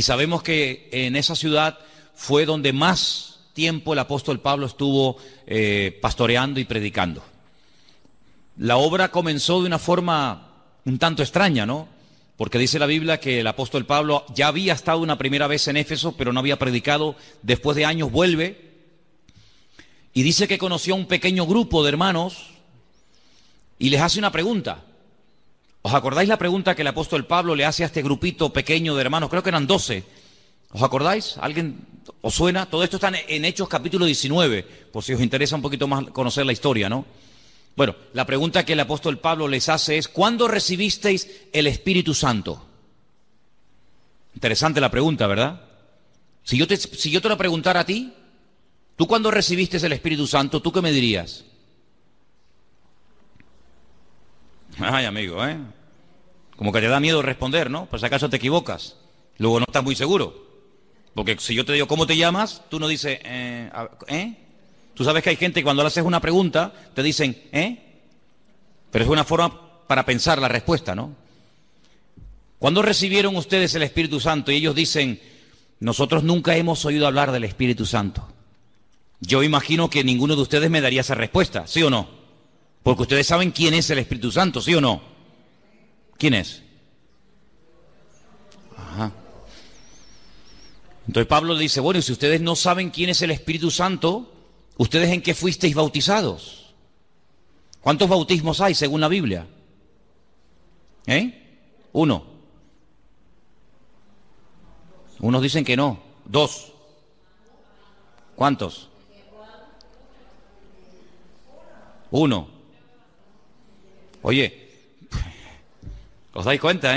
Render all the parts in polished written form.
Y sabemos que en esa ciudad fue donde más tiempo el apóstol Pablo estuvo pastoreando y predicando. La obra comenzó de una forma un tanto extraña, ¿no? Porque dice la Biblia que el apóstol Pablo ya había estado una primera vez en Éfeso, pero no había predicado. Después de años vuelve y dice que conoció a un pequeño grupo de hermanos y les hace una pregunta. ¿Os acordáis la pregunta que el apóstol Pablo le hace a este grupito pequeño de hermanos? Creo que eran 12. ¿Os acordáis? ¿Alguien os suena? Todo esto está en Hechos capítulo 19, por si os interesa un poquito más conocer la historia, ¿no? Bueno, la pregunta que el apóstol Pablo les hace es: ¿cuándo recibisteis el Espíritu Santo? Interesante la pregunta, ¿verdad? Si yo te la preguntara a ti, ¿tú cuándo recibiste el Espíritu Santo? ¿Tú qué me dirías? Ay, amigo, ¿eh? Como que te da miedo responder, ¿no? Por si acaso te equivocas. Luego no estás muy seguro. Porque si yo te digo ¿cómo te llamas? Tú no dices, Tú sabes que hay gente que cuando le haces una pregunta te dicen, Pero es una forma para pensar la respuesta, ¿no? ¿Cuándo recibieron ustedes el Espíritu Santo? Y ellos dicen, nosotros nunca hemos oído hablar del Espíritu Santo. Yo imagino que ninguno de ustedes me daría esa respuesta, ¿sí o no? Porque ustedes saben quién es el Espíritu Santo, ¿sí o no? ¿Quién es? Ajá. Entonces Pablo le dice, bueno, y si ustedes no saben quién es el Espíritu Santo, ¿ustedes en qué fuisteis bautizados? ¿Cuántos bautismos hay según la Biblia? 1. Unos dicen que no. 2. ¿Cuántos? 1. Oye, ¿os dais cuenta,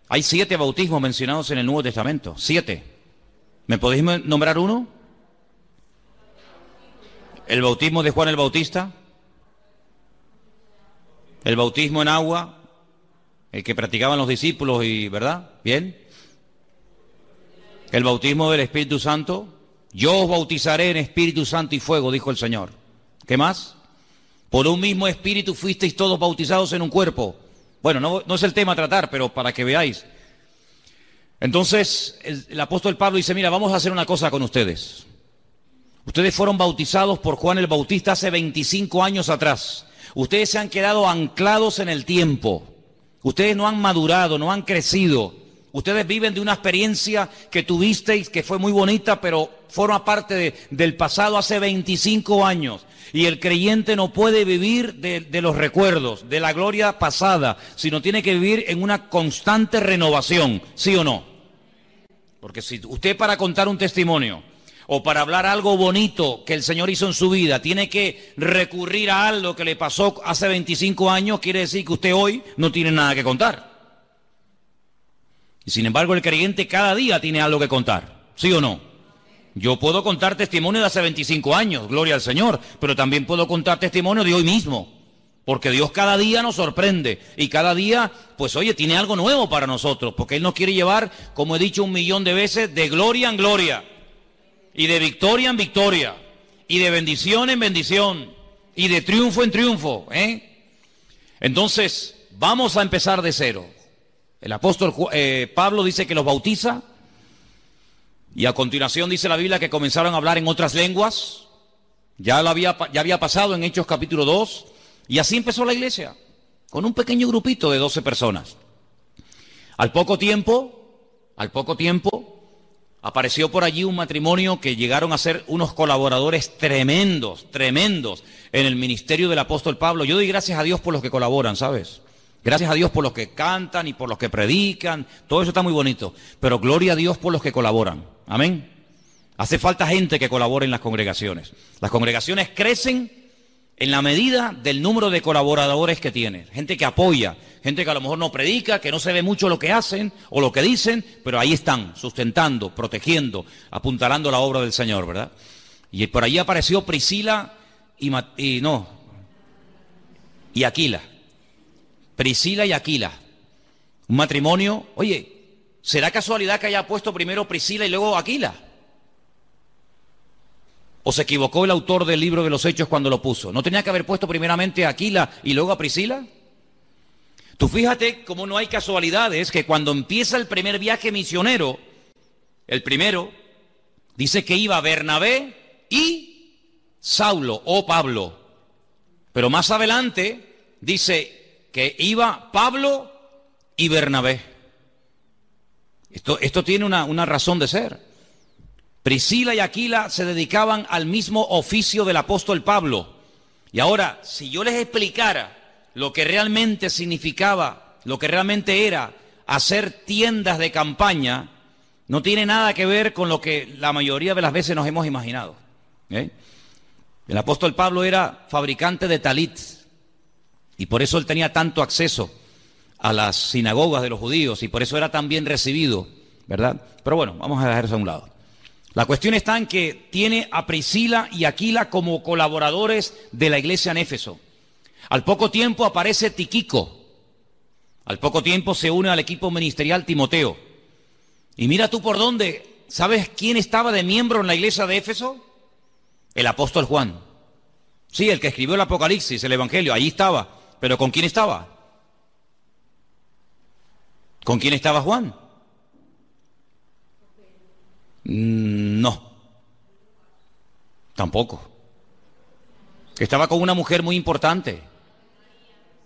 Hay 7 bautismos mencionados en el Nuevo Testamento. 7. ¿Me podéis nombrar uno? El bautismo de Juan el Bautista. El bautismo en agua, el que practicaban los discípulos, ¿verdad? Bien. El bautismo del Espíritu Santo. Yo os bautizaré en Espíritu Santo y fuego, dijo el Señor. ¿Qué más? Por un mismo Espíritu fuisteis todos bautizados en un cuerpo. Bueno, no es el tema a tratar, pero para que veáis. Entonces, el apóstol Pablo dice, mira, vamos a hacer una cosa con ustedes. Ustedes fueron bautizados por Juan el Bautista hace 25 años atrás. Ustedes se han quedado anclados en el tiempo. Ustedes no han madurado, no han crecido. Ustedes viven de una experiencia que tuvisteis, que fue muy bonita, pero forma parte del pasado hace 25 años. Y el creyente no puede vivir de los recuerdos, de la gloria pasada, sino tiene que vivir en una constante renovación, ¿sí o no? Porque si usted para contar un testimonio o para hablar algo bonito que el Señor hizo en su vida tiene que recurrir a algo que le pasó hace 25 años, quiere decir que usted hoy no tiene nada que contar. Y sin embargo el creyente cada día tiene algo que contar, ¿sí o no? Yo puedo contar testimonio de hace 25 años, gloria al Señor, pero también puedo contar testimonio de hoy mismo, porque Dios cada día nos sorprende y cada día, pues oye, tiene algo nuevo para nosotros, porque Él nos quiere llevar, como he dicho 1.000.000 de veces, de gloria en gloria, y de victoria en victoria, y de bendición en bendición, y de triunfo en triunfo, Entonces, vamos a empezar de cero. El apóstol Pablo dice que los bautiza, y a continuación dice la Biblia que comenzaron a hablar en otras lenguas. Ya había pasado en Hechos capítulo 2, y así empezó la iglesia, con un pequeño grupito de 12 personas. Al poco tiempo, apareció por allí un matrimonio que llegaron a ser unos colaboradores tremendos en el ministerio del apóstol Pablo. Yo doy gracias a Dios por los que colaboran, ¿sabes? Gracias a Dios por los que cantan y por los que predican, todo eso está muy bonito, pero gloria a Dios por los que colaboran, amén. Hace falta gente que colabore en las congregaciones. Las congregaciones crecen en la medida del número de colaboradores que tienen, gente que apoya, gente que a lo mejor no predica, que no se ve mucho lo que hacen o lo que dicen, pero ahí están, sustentando, protegiendo, apuntalando la obra del Señor, ¿verdad? Y por allí apareció Priscila y Aquila. Priscila y Aquila, un matrimonio. Oye, ¿será casualidad que haya puesto primero Priscila y luego Aquila? ¿O se equivocó el autor del libro de los Hechos cuando lo puso? ¿No tenía que haber puesto primeramente a Aquila y luego a Priscila? Tú fíjate cómo no hay casualidades, que cuando empieza el primer viaje misionero, El primero dice que iba Bernabé y Saulo o Pablo. Pero más adelante dice que iba Pablo y Bernabé. Esto tiene una razón de ser. Priscila y Aquila se dedicaban al mismo oficio del apóstol Pablo. Y ahora, si yo les explicara lo que realmente significaba, lo que realmente era hacer tiendas de campaña, no tiene nada que ver con lo que la mayoría de las veces nos hemos imaginado. El apóstol Pablo era fabricante de talit, y por eso él tenía tanto acceso a las sinagogas de los judíos, y por eso era tan bien recibido, ¿verdad? Pero bueno, vamos a dejar eso a un lado. La cuestión está en que tiene a Priscila y Aquila como colaboradores de la iglesia en Éfeso. Al poco tiempo aparece Tíquico. Al poco tiempo se une al equipo ministerial Timoteo. Y mira tú por dónde. ¿Sabes quién estaba de miembro en la iglesia de Éfeso? El apóstol Juan. Sí, el que escribió el Apocalipsis, el Evangelio, allí estaba. ¿Pero con quién estaba? ¿Con quién estaba Juan? No, tampoco. Estaba con una mujer muy importante.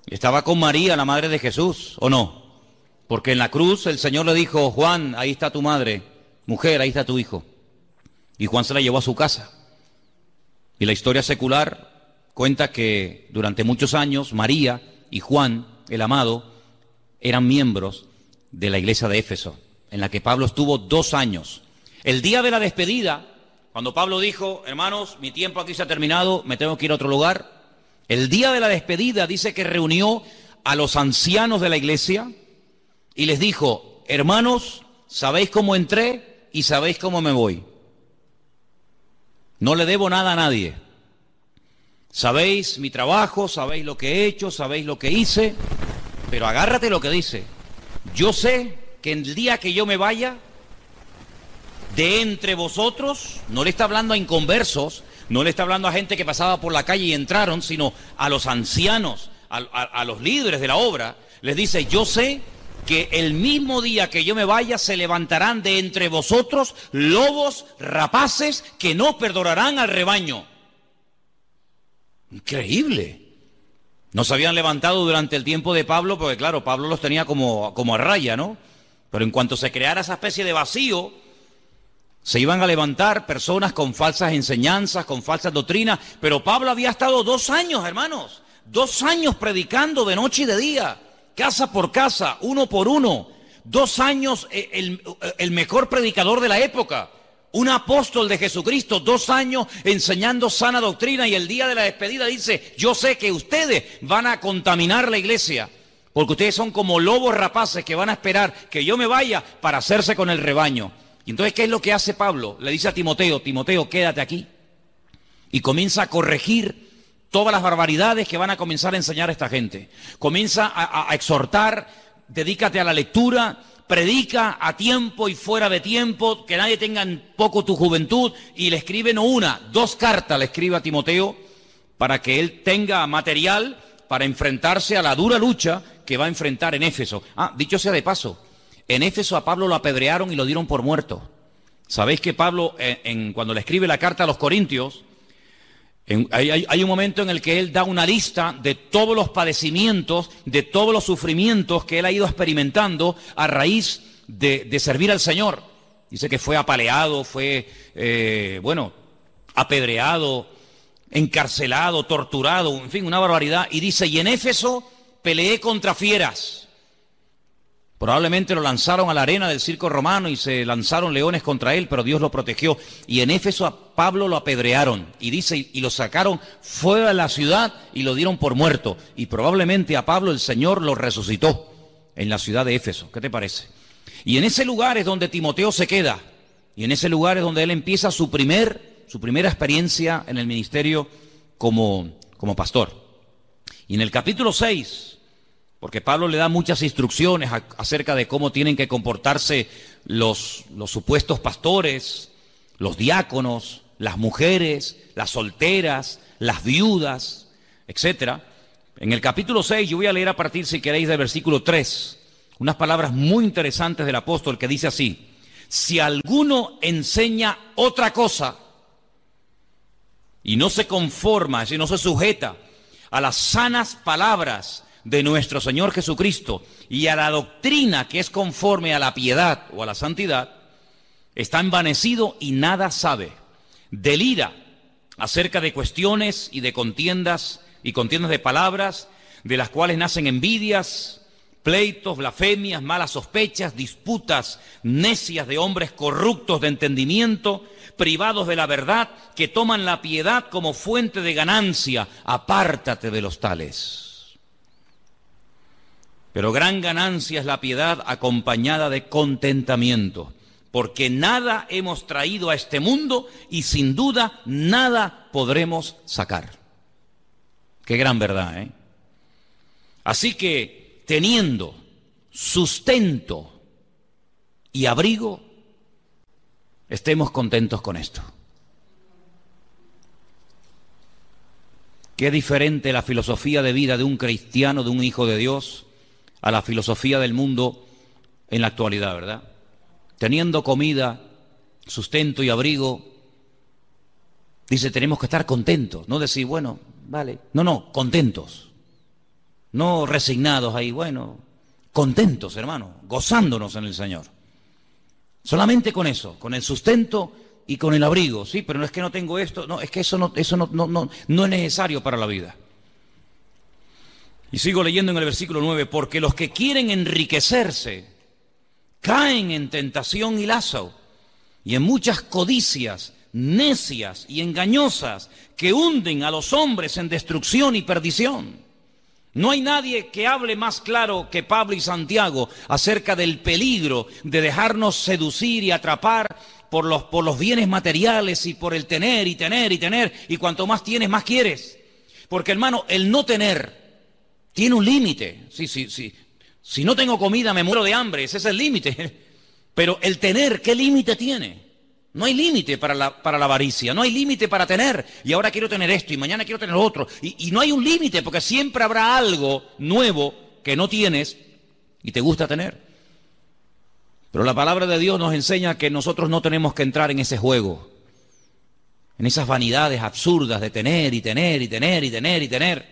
Estaba con María, la madre de Jesús, ¿o no? Porque en la cruz el Señor le dijo: Juan, ahí está tu madre, mujer, ahí está tu hijo. Y Juan se la llevó a su casa. Y la historia secular cuenta que durante muchos años María y Juan, el amado, eran miembros de la iglesia de Éfeso, en la que Pablo estuvo 2 años. El día de la despedida, cuando Pablo dijo: hermanos, mi tiempo aquí se ha terminado, me tengo que ir a otro lugar. El día de la despedida dice que reunió a los ancianos de la iglesia y les dijo: hermanos, sabéis cómo entré y sabéis cómo me voy. No le debo nada a nadie. Sabéis mi trabajo, sabéis lo que he hecho, sabéis lo que hice, pero agárrate lo que dice. Yo sé que el día que yo me vaya, de entre vosotros, no le está hablando a inconversos, no le está hablando a gente que pasaba por la calle y entraron, sino a los ancianos, a los líderes de la obra, les dice: yo sé que el mismo día que yo me vaya se levantarán de entre vosotros lobos rapaces que no perdonarán al rebaño. Increíble. No se habían levantado durante el tiempo de Pablo, porque claro, Pablo los tenía como a raya, ¿no? Pero en cuanto se creara esa especie de vacío, se iban a levantar personas con falsas enseñanzas, con falsas doctrinas. Pero Pablo había estado 2 años, hermanos, 2 años predicando de noche y de día, casa por casa, uno por uno. 2 años el mejor predicador de la época, un apóstol de Jesucristo, 2 años enseñando sana doctrina, y el día de la despedida dice: yo sé que ustedes van a contaminar la iglesia, porque ustedes son como lobos rapaces que van a esperar que yo me vaya para hacerse con el rebaño. Y entonces, ¿qué es lo que hace Pablo? Le dice a Timoteo: Timoteo, quédate aquí. Y comienza a corregir todas las barbaridades que van a comenzar a enseñar a esta gente. Comienza a exhortar: dedícate a la lectura, predica a tiempo y fuera de tiempo, que nadie tenga en poco tu juventud. Y le escribe no 1, 2 cartas le escribe a Timoteo para que él tenga material para enfrentarse a la dura lucha que va a enfrentar en Éfeso. Dicho sea de paso, en Éfeso a Pablo lo apedrearon y lo dieron por muerto. Sabéis que Pablo, cuando le escribe la carta a los Corintios, hay un momento en el que él da una lista de todos los padecimientos, de todos los sufrimientos que él ha ido experimentando a raíz de servir al Señor. Dice que fue apaleado, fue, apedreado, encarcelado, torturado, en fin, una barbaridad. Y dice: y en Éfeso peleé contra fieras. Probablemente lo lanzaron a la arena del circo romano y se lanzaron leones contra él, pero Dios lo protegió. Y en Éfeso a Pablo lo apedrearon. Y dice, y lo sacaron fuera de la ciudad y lo dieron por muerto. Y probablemente a Pablo el Señor lo resucitó en la ciudad de Éfeso. ¿Qué te parece? Y en ese lugar es donde Timoteo se queda. Y en ese lugar es donde él empieza su primera experiencia en el ministerio como pastor. Y en el capítulo 6... porque Pablo le da muchas instrucciones acerca de cómo tienen que comportarse los supuestos pastores, los diáconos, las mujeres, las solteras, las viudas, etc. En el capítulo 6, yo voy a leer a partir, si queréis, del versículo 3, unas palabras muy interesantes del apóstol que dice así: Si alguno enseña otra cosa y no se conforma, si no se sujeta a las sanas palabras de nuestro Señor Jesucristo y a la doctrina que es conforme a la piedad o a la santidad, está envanecido y nada sabe. Delira acerca de cuestiones y de contiendas de palabras, de las cuales nacen envidias, pleitos, blasfemias, malas sospechas, disputas necias de hombres corruptos de entendimiento, privados de la verdad, que toman la piedad como fuente de ganancia. Apártate de los tales. Pero gran ganancia es la piedad acompañada de contentamiento, porque nada hemos traído a este mundo y sin duda nada podremos sacar. Qué gran verdad, ¿eh? Así que, teniendo sustento y abrigo, estemos contentos con esto. Qué diferente la filosofía de vida de un cristiano, de un hijo de Dios, a la filosofía del mundo en la actualidad, ¿verdad? Teniendo comida, sustento y abrigo, dice, tenemos que estar contentos, no decir, bueno, vale, no, contentos. No resignados ahí, bueno, contentos, hermano, gozándonos en el Señor. Solamente con eso, con el sustento y con el abrigo, sí, pero no es que no tengo esto, no, es que eso no es necesario para la vida. Y sigo leyendo en el versículo 9, porque los que quieren enriquecerse caen en tentación y lazo, y en muchas codicias necias y engañosas que hunden a los hombres en destrucción y perdición. No hay nadie que hable más claro que Pablo y Santiago acerca del peligro de dejarnos seducir y atrapar por los bienes materiales y por el tener y tener y tener, y cuanto más tienes, más quieres. Porque, hermano, el no tener tiene un límite. Sí. Si no tengo comida me muero de hambre, ese es el límite. Pero el tener, ¿qué límite tiene? No hay límite para la avaricia, no hay límite para tener, y ahora quiero tener esto, y mañana quiero tener lo otro, y no hay un límite, porque siempre habrá algo nuevo que no tienes y te gusta tener. Pero la palabra de Dios nos enseña que nosotros no tenemos que entrar en ese juego, en esas vanidades absurdas de tener y tener y tener y tener y tener,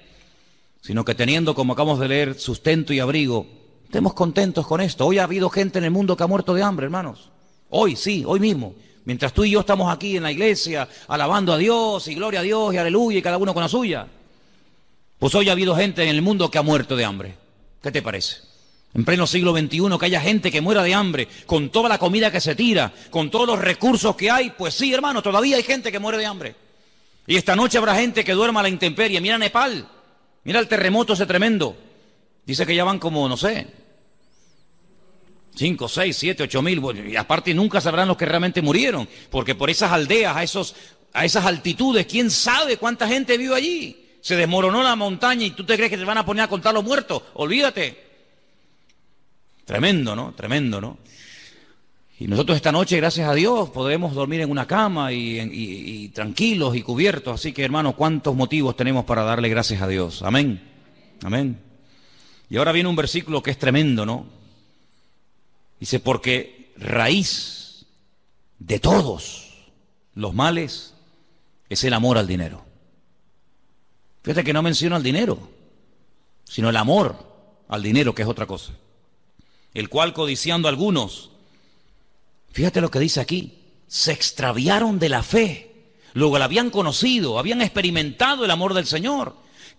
sino que teniendo, como acabamos de leer, sustento y abrigo, estemos contentos con esto. Hoy ha habido gente en el mundo que ha muerto de hambre, hermanos. Hoy, sí, hoy mismo. Mientras tú y yo estamos aquí en la iglesia, alabando a Dios, y gloria a Dios, y aleluya, y cada uno con la suya. Pues hoy ha habido gente en el mundo que ha muerto de hambre. ¿Qué te parece? En pleno siglo XXI, que haya gente que muera de hambre, con toda la comida que se tira, con todos los recursos que hay, pues sí, hermano, todavía hay gente que muere de hambre. Y esta noche habrá gente que duerma a la intemperie. Mira Nepal, mira el terremoto ese tremendo. Dice que ya van como, no sé, 5, 6, 7, 8 mil, bueno, y aparte nunca sabrán los que realmente murieron, porque por esas aldeas, a esas altitudes, quién sabe cuánta gente vive allí. Se desmoronó la montaña y tú te crees que te van a poner a contar los muertos. Olvídate. Tremendo, ¿no? Tremendo, ¿no? Y nosotros esta noche, gracias a Dios, podremos dormir en una cama y tranquilos y cubiertos. Así que, hermano, ¿cuántos motivos tenemos para darle gracias a Dios? Amén. Amén. Y ahora viene un versículo que es tremendo, ¿no? Dice, porque raíz de todos los males es el amor al dinero. Fíjate que no menciona el dinero, sino el amor al dinero, que es otra cosa. El cual, codiciando algunos, fíjate lo que dice aquí, se extraviaron de la fe. Luego la habían conocido, habían experimentado el amor del Señor.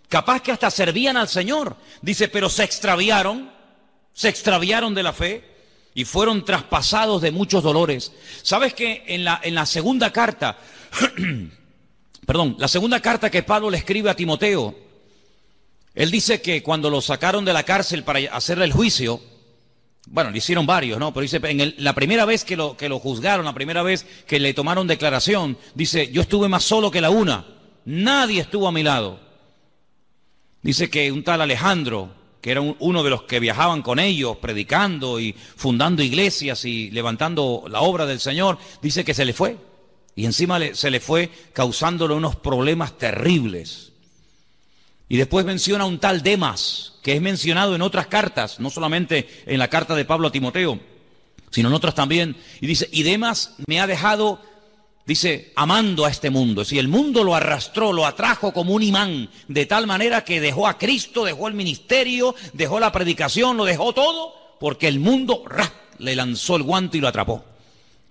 Capaz que hasta servían al Señor. Dice, pero se extraviaron de la fe. Y fueron traspasados de muchos dolores. ¿Sabes que en la segunda carta, la segunda carta que Pablo le escribe a Timoteo, él dice que cuando lo sacaron de la cárcel para hacerle el juicio, bueno, le hicieron varios, ¿no? Pero dice, la primera vez que lo juzgaron, la primera vez que le tomaron declaración, dice, yo estuve más solo que la una, nadie estuvo a mi lado. Dice que un tal Alejandro, que era uno de los que viajaban con ellos, predicando y fundando iglesias y levantando la obra del Señor, dice que se le fue. Y encima se le fue causándole unos problemas terribles. Y después menciona un tal Demas, que es mencionado en otras cartas, no solamente en la carta de Pablo a Timoteo. sino nosotros también. Y dice, y Demas me ha dejado, dice, amando a este mundo. Es decir, el mundo lo arrastró, lo atrajo como un imán, de tal manera que dejó a Cristo, dejó el ministerio, dejó la predicación, lo dejó todo, porque el mundo le lanzó el guante y lo atrapó.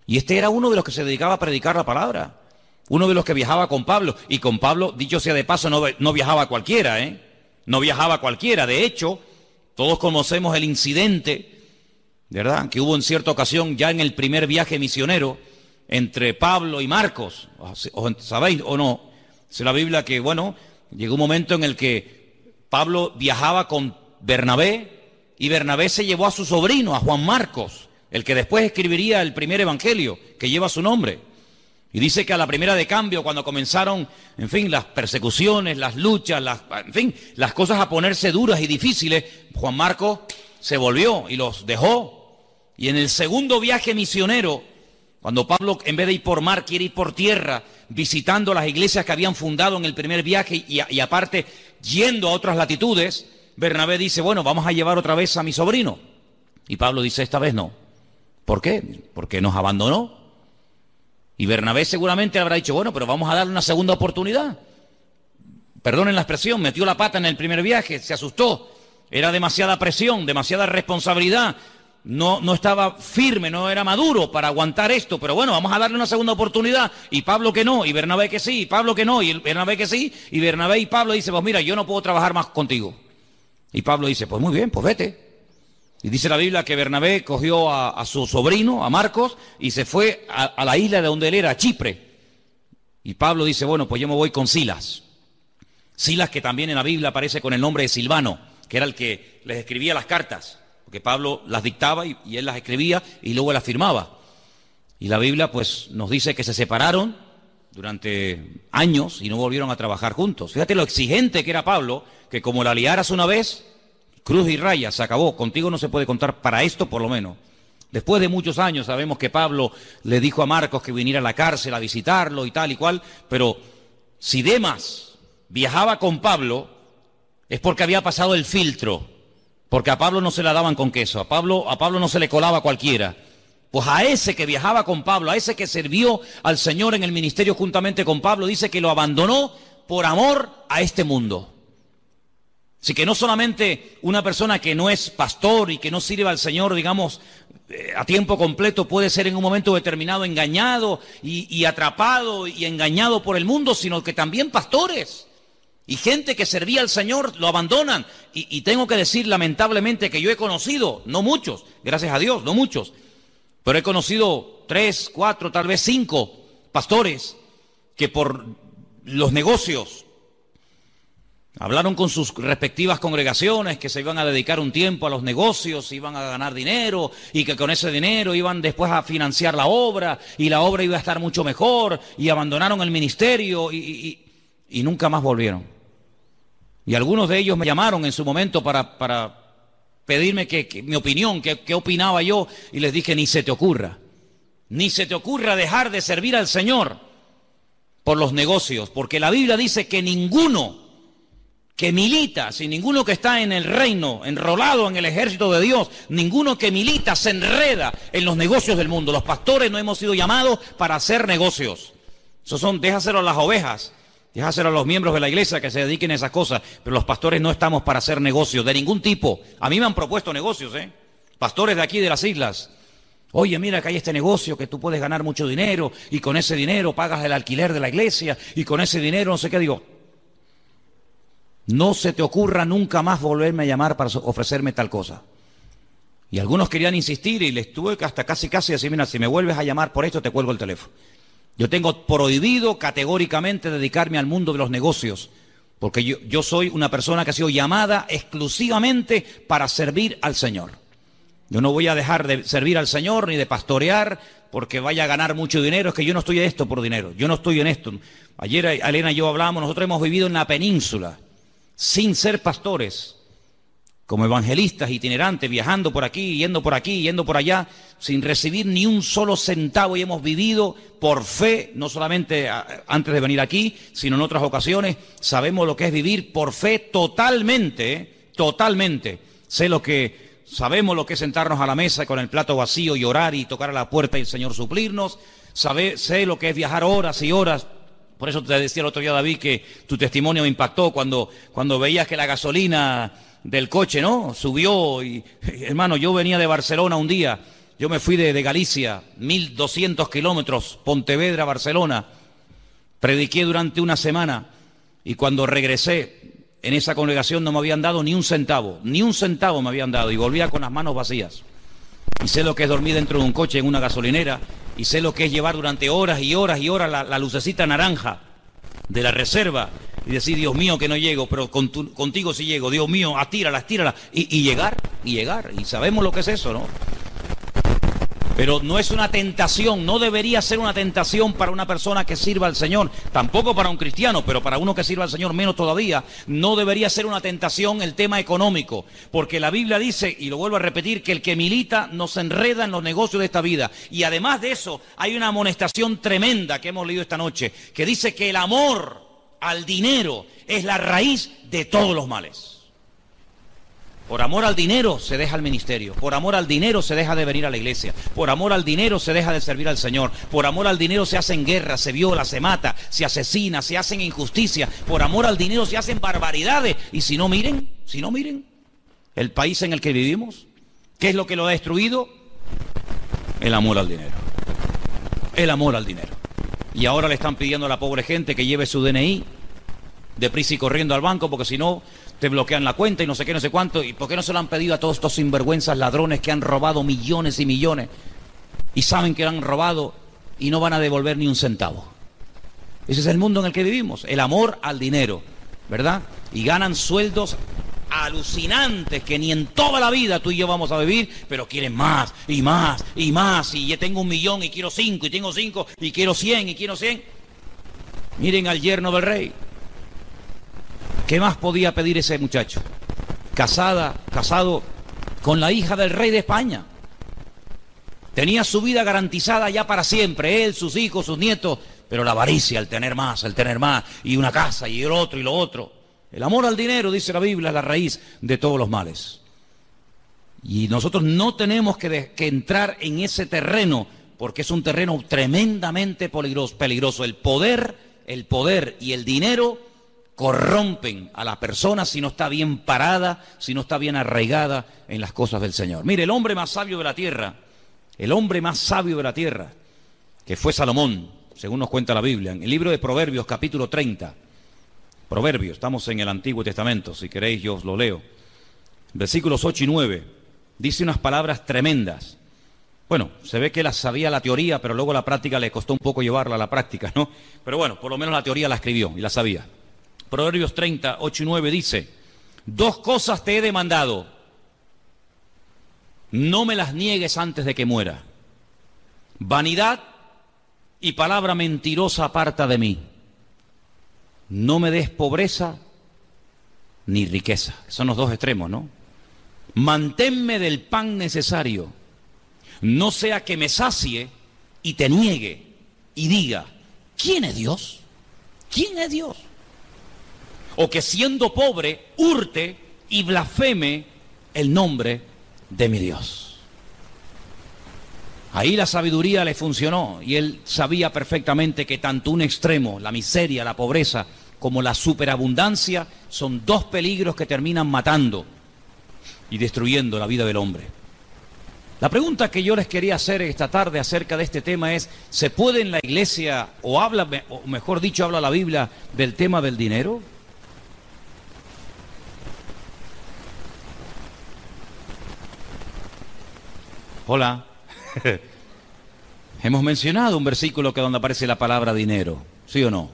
Y este era uno de los que se dedicaba a predicar la palabra, uno de los que viajaba con Pablo. Y con Pablo, dicho sea de paso, no viajaba cualquiera, no viajaba cualquiera. De hecho, todos conocemos el incidente, ¿verdad?, que hubo en cierta ocasión ya en el primer viaje misionero entre Pablo y Marcos. ¿Sabéis o no? Dice la Biblia que, bueno, llegó un momento en el que Pablo viajaba con Bernabé, y Bernabé se llevó a su sobrino, a Juan Marcos, el que después escribiría el primer evangelio que lleva su nombre. Y dice que a la primera de cambio, cuando comenzaron, en fin, las persecuciones, las luchas, en fin, las cosas a ponerse duras y difíciles, Juan Marcos se volvió y los dejó. Y en el segundo viaje misionero, cuando Pablo, en vez de ir por mar, quiere ir por tierra, visitando las iglesias que habían fundado en el primer viaje y aparte yendo a otras latitudes, Bernabé dice, bueno, vamos a llevar otra vez a mi sobrino. Y Pablo dice, esta vez no. ¿Por qué? Porque nos abandonó. Y Bernabé seguramente habrá dicho, bueno, pero vamos a darle una segunda oportunidad. Perdonen la expresión, metió la pata en el primer viaje, se asustó. Era demasiada presión, demasiada responsabilidad. No estaba firme, no era maduro para aguantar esto, pero bueno, vamos a darle una segunda oportunidad. Y Pablo que no, y Bernabé que sí, y Pablo que no, y Bernabé que sí, y Bernabé y Pablo dicen, pues mira, yo no puedo trabajar más contigo. Y Pablo dice, pues muy bien, pues vete. Y dice la Biblia que Bernabé cogió a su sobrino, a Marcos, y se fue a la isla de donde él era, a Chipre. Y Pablo dice, bueno, pues yo me voy con Silas. Silas, que también en la Biblia aparece con el nombre de Silvano, que era el que les escribía las cartas. Porque Pablo las dictaba y él las escribía y luego las firmaba. Y la Biblia pues nos dice que se separaron durante años y no volvieron a trabajar juntos. Fíjate lo exigente que era Pablo, que como la liaras una vez, cruz y raya, se acabó. Contigo no se puede contar para esto por lo menos. Después de muchos años sabemos que Pablo le dijo a Marcos que viniera a la cárcel a visitarlo y tal y cual, pero si Demas viajaba con Pablo es porque había pasado el filtro. Porque a Pablo no se la daban con queso, a Pablo no se le colaba cualquiera. Pues a ese que viajaba con Pablo, a ese que sirvió al Señor en el ministerio juntamente con Pablo, dice que lo abandonó por amor a este mundo. Así que no solamente una persona que no es pastor y que no sirve al Señor, digamos, a tiempo completo puede ser en un momento determinado engañado y atrapado y engañado por el mundo, sino que también pastores. Y gente que servía al Señor lo abandonan. Y tengo que decir lamentablemente que yo he conocido, no muchos, gracias a Dios, no muchos, pero he conocido 3, 4, tal vez 5 pastores que por los negocios hablaron con sus respectivas congregaciones que se iban a dedicar un tiempo a los negocios, iban a ganar dinero y que con ese dinero iban después a financiar la obra y la obra iba a estar mucho mejor y abandonaron el ministerio y nunca más volvieron. Y algunos de ellos me llamaron en su momento para pedirme mi opinión, qué opinaba yo, y les dije, ni se te ocurra dejar de servir al Señor por los negocios, porque la Biblia dice que ninguno que milita, si ninguno que está en el reino, enrolado en el ejército de Dios, ninguno que milita se enreda en los negocios del mundo. Los pastores no hemos sido llamados para hacer negocios. Déjaselo a las ovejas. Déjaselo a los miembros de la iglesia que se dediquen a esas cosas, pero los pastores no estamos para hacer negocios de ningún tipo. A mí me han propuesto negocios, pastores de aquí de las islas. Oye, mira que hay este negocio que tú puedes ganar mucho dinero y con ese dinero pagas el alquiler de la iglesia y con ese dinero no sé qué. Digo, no se te ocurra nunca más volverme a llamar para ofrecerme tal cosa. Y algunos querían insistir y les tuve que hasta casi decir, mira, si me vuelves a llamar por esto te cuelgo el teléfono. Yo tengo prohibido categóricamente dedicarme al mundo de los negocios, porque yo soy una persona que ha sido llamada exclusivamente para servir al Señor. Yo no voy a dejar de servir al Señor ni de pastorear porque vaya a ganar mucho dinero. Es que yo no estoy en esto por dinero, yo no estoy en esto. Ayer Elena y yo hablamos, nosotros hemos vivido en la península sin ser pastores, como evangelistas itinerantes, viajando por aquí, yendo por allá, sin recibir ni un solo centavo, y hemos vivido por fe, no solamente antes de venir aquí, sino en otras ocasiones. Sabemos lo que es vivir por fe totalmente, totalmente. Sé lo que sabemos lo que es sentarnos a la mesa con el plato vacío y orar y tocar a la puerta y el Señor suplirnos. Sé lo que es viajar horas y horas. Por eso te decía el otro día, David, que tu testimonio me impactó cuando veías que la gasolina del coche, ¿no?, subió. Y, hermano, yo venía de Barcelona un día. Yo me fui de Galicia, 1200 kilómetros, Pontevedra, Barcelona. Prediqué durante una semana y cuando regresé, en esa congregación no me habían dado ni un centavo me habían dado, y volvía con las manos vacías. Y sé lo que es dormir dentro de un coche en una gasolinera, y sé lo que es llevar durante horas y horas y horas la lucecita naranja de la reserva y decir, Dios mío, que no llego, pero contigo sí llego, Dios mío, estírala, y llegar, y sabemos lo que es eso, ¿no? Pero no es una tentación, no debería ser una tentación para una persona que sirva al Señor, tampoco para un cristiano, pero para uno que sirva al Señor menos todavía, no debería ser una tentación el tema económico, porque la Biblia dice, y lo vuelvo a repetir, que el que milita no se enreda en los negocios de esta vida. Y además de eso, hay una amonestación tremenda que hemos leído esta noche, que dice que el amor al dinero es la raíz de todos los males. Por amor al dinero se deja el ministerio, por amor al dinero se deja de venir a la iglesia, por amor al dinero se deja de servir al Señor, por amor al dinero se hacen guerras, se viola, se mata, se asesina, se hacen injusticias, por amor al dinero se hacen barbaridades. Y si no miren el país en el que vivimos, ¿qué es lo que lo ha destruido? El amor al dinero, el amor al dinero. Y ahora le están pidiendo a la pobre gente que lleve su DNI deprisa y corriendo al banco, porque si no te bloquean la cuenta y no sé qué, no sé cuánto. ¿Y por qué no se lo han pedido a todos estos sinvergüenzas ladrones que han robado millones y millones y saben que han robado y no van a devolver ni un centavo? Ese es el mundo en el que vivimos, el amor al dinero, ¿verdad? Y ganan sueldos alucinantes que ni en toda la vida tú y yo vamos a vivir, pero quieren más y más y más. Y ya tengo 1 millón y quiero 5, y tengo 5 y quiero 100 y quiero 100. Miren al yerno del rey. ¿Qué más podía pedir ese muchacho? Casado con la hija del rey de España. Tenía su vida garantizada ya para siempre, él, sus hijos, sus nietos, pero la avaricia, el tener más, y una casa, y el otro, y lo otro. El amor al dinero, dice la Biblia, es la raíz de todos los males. Y nosotros no tenemos que entrar en ese terreno, porque es un terreno tremendamente peligroso. El poder y el dinero corrompen a la persona si no está bien parada, si no está bien arraigada en las cosas del Señor. Mire, el hombre más sabio de la tierra, que fue Salomón, según nos cuenta la Biblia, en el libro de Proverbios, capítulo 30. Proverbios, estamos en el Antiguo Testamento, si queréis yo os lo leo. Versículos 8 y 9, dice unas palabras tremendas. Bueno, se ve que él sabía la teoría, pero luego la práctica le costó un poco llevarla a la práctica, ¿no? Pero bueno, por lo menos la teoría la escribió y la sabía. Proverbios 30, 8 y 9 dice: 2 cosas te he demandado, no me las niegues antes de que muera. Vanidad y palabra mentirosa aparta de mí. No me des pobreza ni riqueza. Son los 2 extremos, ¿no? Manténme del pan necesario, no sea que me sacie y te niegue y diga, ¿quién es Dios? ¿Quién es Dios? O que siendo pobre hurte y blasfeme el nombre de mi Dios. Ahí la sabiduría le funcionó y él sabía perfectamente que tanto un extremo, la miseria, la pobreza, como la superabundancia, son 2 peligros que terminan matando y destruyendo la vida del hombre. La pregunta que yo les quería hacer esta tarde acerca de este tema es, ¿se puede en la iglesia, o mejor dicho, habla la Biblia del tema del dinero? Hola. Hemos mencionado un versículo donde aparece la palabra dinero, ¿sí o no?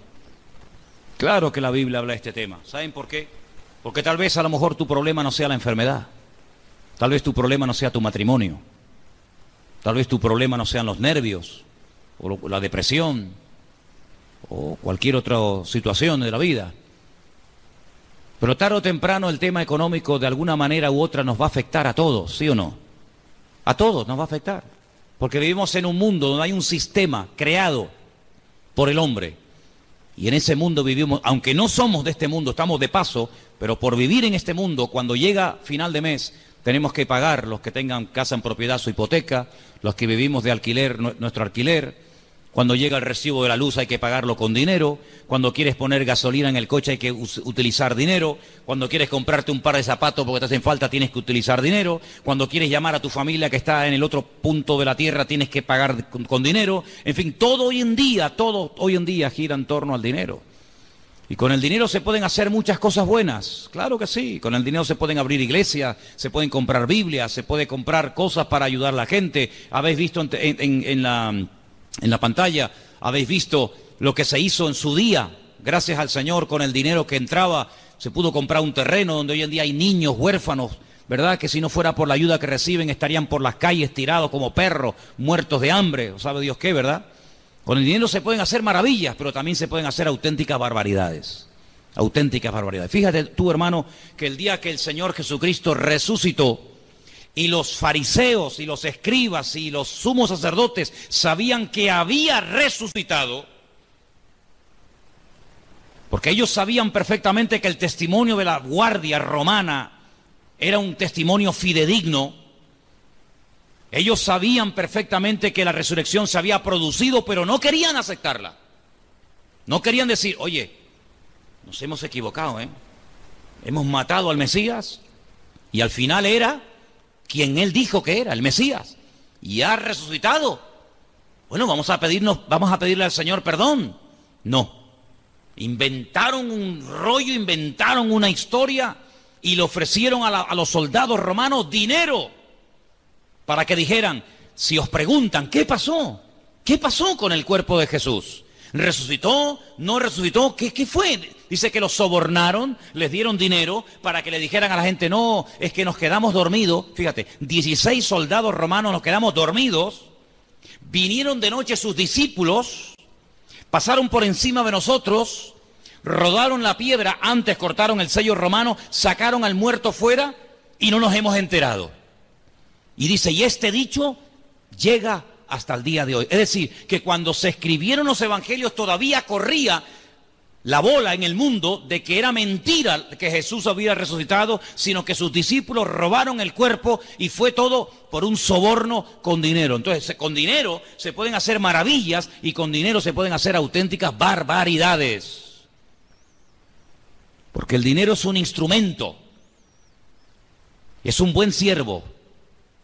Claro que la Biblia habla de este tema. ¿Saben por qué? Porque tal vez a lo mejor tu problema no sea la enfermedad. Tal vez tu problema no sea tu matrimonio. Tal vez tu problema no sean los nervios, o la depresión, o cualquier otra situación de la vida. Pero tarde o temprano el tema económico de alguna manera u otra nos va a afectar a todos, ¿sí o no? A todos nos va a afectar, porque vivimos en un mundo donde hay un sistema creado por el hombre. Y en ese mundo vivimos, aunque no somos de este mundo, estamos de paso, pero por vivir en este mundo, cuando llega final de mes, tenemos que pagar, los que tengan casa en propiedad, su hipoteca, los que vivimos de alquiler, nuestro alquiler. Cuando llega el recibo de la luz hay que pagarlo con dinero. Cuando quieres poner gasolina en el coche hay que utilizar dinero. Cuando quieres comprarte un par de zapatos porque te hacen falta tienes que utilizar dinero. Cuando quieres llamar a tu familia que está en el otro punto de la tierra tienes que pagar con dinero. En fin, todo hoy en día gira en torno al dinero. Y con el dinero se pueden hacer muchas cosas buenas, claro que sí. Con el dinero se pueden abrir iglesias, se pueden comprar Biblias, se puede comprar cosas para ayudar a la gente. Habéis visto en la pantalla, habéis visto lo que se hizo en su día, gracias al Señor, con el dinero que entraba, se pudo comprar un terreno donde hoy en día hay niños huérfanos, ¿verdad? Que si no fuera por la ayuda que reciben estarían por las calles tirados como perros, muertos de hambre, o sabe Dios qué, ¿verdad? Con el dinero se pueden hacer maravillas, pero también se pueden hacer auténticas barbaridades. Auténticas barbaridades. Fíjate tú, hermano, que el día que el Señor Jesucristo resucitó, y los fariseos y los escribas y los sumos sacerdotes sabían que había resucitado, porque ellos sabían perfectamente que el testimonio de la guardia romana era un testimonio fidedigno. Ellos sabían perfectamente que la resurrección se había producido, pero no querían aceptarla. No querían decir, oye, nos hemos equivocado, hemos matado al Mesías y al final era quien él dijo que era, el Mesías, y ha resucitado. Bueno, vamos a pedirle al Señor perdón. No. Inventaron un rollo, inventaron una historia y le ofrecieron a los soldados romanos dinero para que dijeran, si os preguntan, ¿qué pasó? ¿Qué pasó con el cuerpo de Jesús? ¿Resucitó? ¿No resucitó? ¿Qué fue? Dice que los sobornaron, les dieron dinero para que le dijeran a la gente, no, es que nos quedamos dormidos. Fíjate, 16 soldados romanos nos quedamos dormidos. Vinieron de noche sus discípulos, pasaron por encima de nosotros, rodaron la piedra, antes cortaron el sello romano, sacaron al muerto fuera y no nos hemos enterado. Y dice, y este dicho llega hasta el día de hoy. Es decir, que cuando se escribieron los evangelios todavía corría la bola en el mundo de que era mentira que Jesús había resucitado, sino que sus discípulos robaron el cuerpo y fue todo por un soborno con dinero. Entonces, con dinero se pueden hacer maravillas y con dinero se pueden hacer auténticas barbaridades. Porque el dinero es un instrumento, es un buen siervo,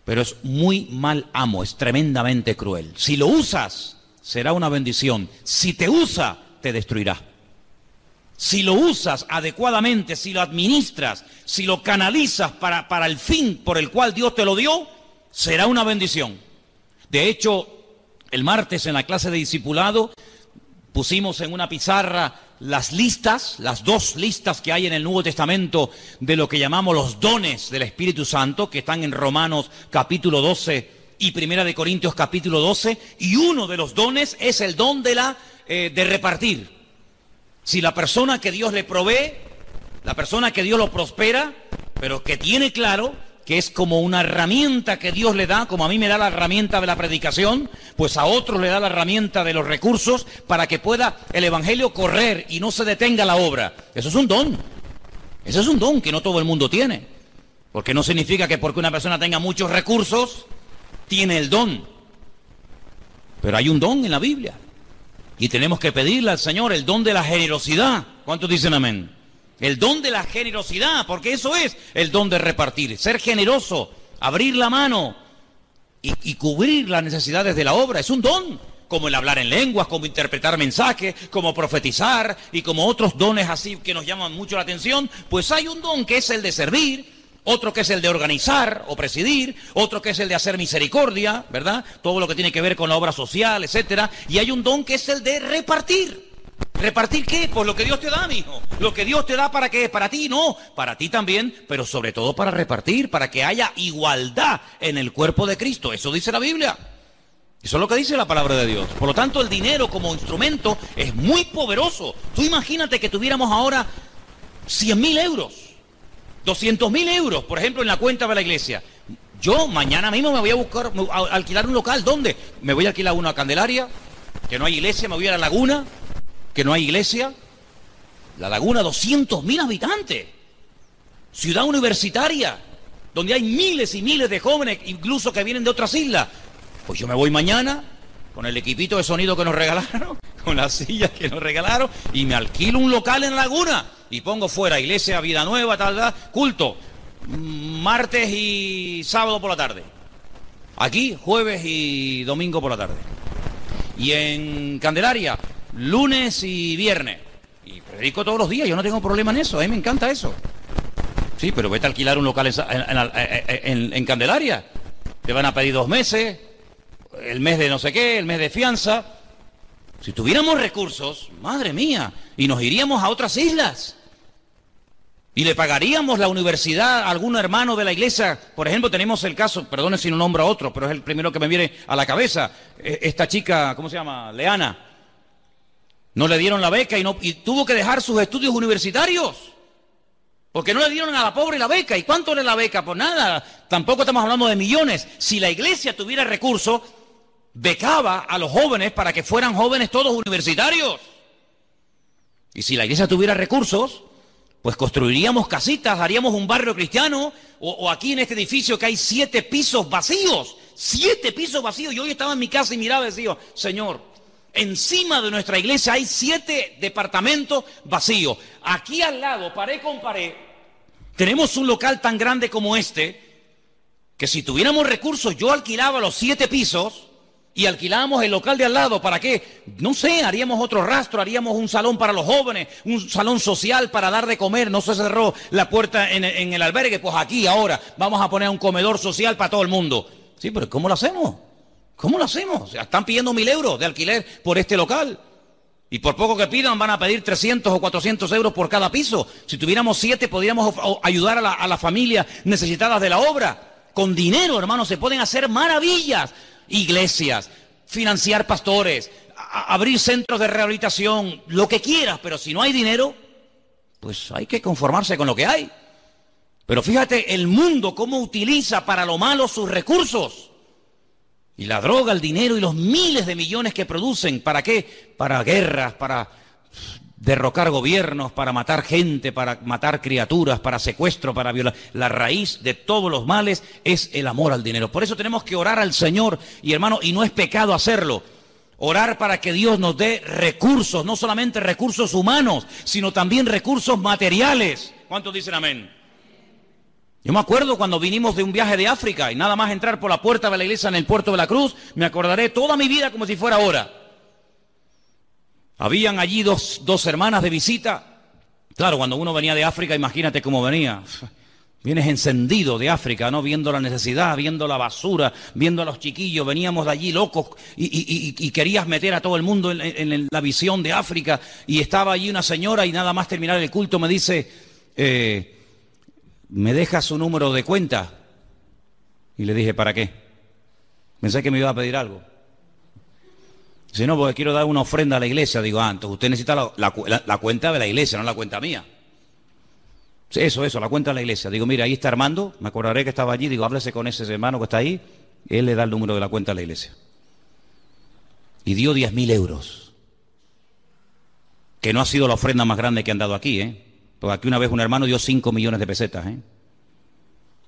pero es muy mal amo, es tremendamente cruel. Si lo usas, será una bendición. Si te usa, te destruirá. Si lo usas adecuadamente, si lo administras, si lo canalizas para el fin por el cual Dios te lo dio, será una bendición. De hecho, el martes en la clase de discipulado pusimos en una pizarra las listas, las 2 listas que hay en el Nuevo Testamento de lo que llamamos los dones del Espíritu Santo, que están en Romanos capítulo 12 y Primera de Corintios capítulo 12, y uno de los dones es el don de repartir. Si la persona que Dios le provee, la persona que Dios lo prospera, pero que tiene claro que es como una herramienta que Dios le da, como a mí me da la herramienta de la predicación, pues a otros le da la herramienta de los recursos para que pueda el Evangelio correr y no se detenga la obra. Eso es un don. Eso es un don que no todo el mundo tiene. Porque no significa que porque una persona tenga muchos recursos, tiene el don. Pero hay un don en la Biblia. Y tenemos que pedirle al Señor el don de la generosidad. ¿Cuántos dicen amén? El don de la generosidad, porque eso es el don de repartir. Ser generoso, abrir la mano y cubrir las necesidades de la obra. Es un don, como el hablar en lenguas, como interpretar mensajes, como profetizar y como otros dones así que nos llaman mucho la atención. Pues hay un don que es el de servir, otro que es el de organizar o presidir, otro que es el de hacer misericordia, ¿verdad? Todo lo que tiene que ver con la obra social, etcétera. Y hay un don que es el de repartir. ¿Repartir qué? Pues lo que Dios te da, mijo. Lo que Dios te da, ¿para qué? Para ti, no. Para ti también, pero sobre todo para repartir, para que haya igualdad en el cuerpo de Cristo. Eso dice la Biblia. Eso es lo que dice la palabra de Dios. Por lo tanto, el dinero como instrumento es muy poderoso. Tú imagínate que tuviéramos ahora 100.000 euros, 200.000 euros, por ejemplo, en la cuenta de la iglesia. Yo mañana mismo me voy a alquilar un local. ¿Dónde? Me voy a alquilar una Candelaria, que no hay iglesia, me voy a La Laguna, que no hay iglesia. La Laguna, 200.000 habitantes. Ciudad universitaria. donde hay miles y miles de jóvenes, incluso que vienen de otras islas. Pues yo me voy mañana con el equipito de sonido que nos regalaron, con las sillas que nos regalaron, y me alquilo un local en Laguna y pongo fuera iglesia, vida nueva, tal, culto, martes y sábado por la tarde. Aquí, jueves y domingo por la tarde. Y en Candelaria, lunes y viernes. Y predico todos los días, yo no tengo problema en eso, a mí me encanta eso. Sí, pero vete a alquilar un local en Candelaria. Te van a pedir 2 meses, el mes de no sé qué, el mes de fianza. Si tuviéramos recursos, madre mía, y nos iríamos a otras islas. Y le pagaríamos la universidad a algún hermano de la iglesia. Por ejemplo, tenemos el caso, perdone si no nombro a otro, pero es el primero que me viene a la cabeza. Esta chica, ¿cómo se llama? Leana. No le dieron la beca y tuvo que dejar sus estudios universitarios. Porque no le dieron a la pobre la beca. ¿Y cuánto era la beca? Pues nada, tampoco estamos hablando de millones. Si la iglesia tuviera recursos, becaba a los jóvenes para que fueran jóvenes todos universitarios. Y si la iglesia tuviera recursos, pues construiríamos casitas, haríamos un barrio cristiano, o aquí en este edificio que hay 7 pisos vacíos, 7 pisos vacíos. Yo hoy estaba en mi casa y miraba y decía, Señor, encima de nuestra iglesia hay 7 departamentos vacíos. Aquí al lado, pared con pared, tenemos un local tan grande como este, que si tuviéramos recursos, yo alquilaba los 7 pisos y alquilábamos el local de al lado. ¿Para qué? No sé, haríamos otro rastro, haríamos un salón para los jóvenes, un salón social para dar de comer. No se cerró la puerta en el albergue, pues aquí ahora vamos a poner un comedor social para todo el mundo. Sí, pero ¿cómo lo hacemos? ¿Cómo lo hacemos? O sea, están pidiendo 1.000 euros de alquiler por este local. Y por poco que pidan van a pedir 300 o 400 euros por cada piso. Si tuviéramos 7 podríamos ayudar a las familias necesitadas de la obra. Con dinero, hermanos, se pueden hacer maravillas. Iglesias, financiar pastores, abrir centros de rehabilitación, lo que quieras, pero si no hay dinero, pues hay que conformarse con lo que hay. Pero fíjate el mundo cómo utiliza para lo malo sus recursos. Y la droga, el dinero y los miles de millones que producen, ¿para qué? Para guerras, para derrocar gobiernos, para matar gente, para matar criaturas, para secuestro, para violar. La raíz de todos los males es el amor al dinero. Por eso tenemos que orar al Señor, y hermano, y no es pecado hacerlo. Orar para que Dios nos dé recursos, no solamente recursos humanos, sino también recursos materiales. ¿Cuántos dicen amén? Yo me acuerdo cuando vinimos de un viaje de África y nada más entrar por la puerta de la iglesia en el puerto de la Cruz, me acordaré toda mi vida como si fuera ahora. Habían allí dos hermanas de visita. Claro, cuando uno venía de África, imagínate cómo venía. Vienes encendido de África, ¿no? Viendo la necesidad, viendo la basura, viendo a los chiquillos. Veníamos de allí locos y querías meter a todo el mundo en la visión de África. Y estaba allí una señora y nada más terminar el culto me dice, ¿me deja su número de cuenta? Y le dije, ¿para qué? Pensé que me iba a pedir algo. Si no, porque quiero dar una ofrenda a la iglesia. Digo, entonces usted necesita la cuenta de la iglesia, no la cuenta mía. Eso, la cuenta de la iglesia. Digo, mira, ahí está Armando, me acordaré que estaba allí. Digo, háblese con ese hermano que está ahí. Él le da el número de la cuenta de la iglesia. Y dio 10.000 euros. Que no ha sido la ofrenda más grande que han dado aquí, ¿eh? Porque aquí una vez un hermano dio 5 millones de pesetas, ¿eh?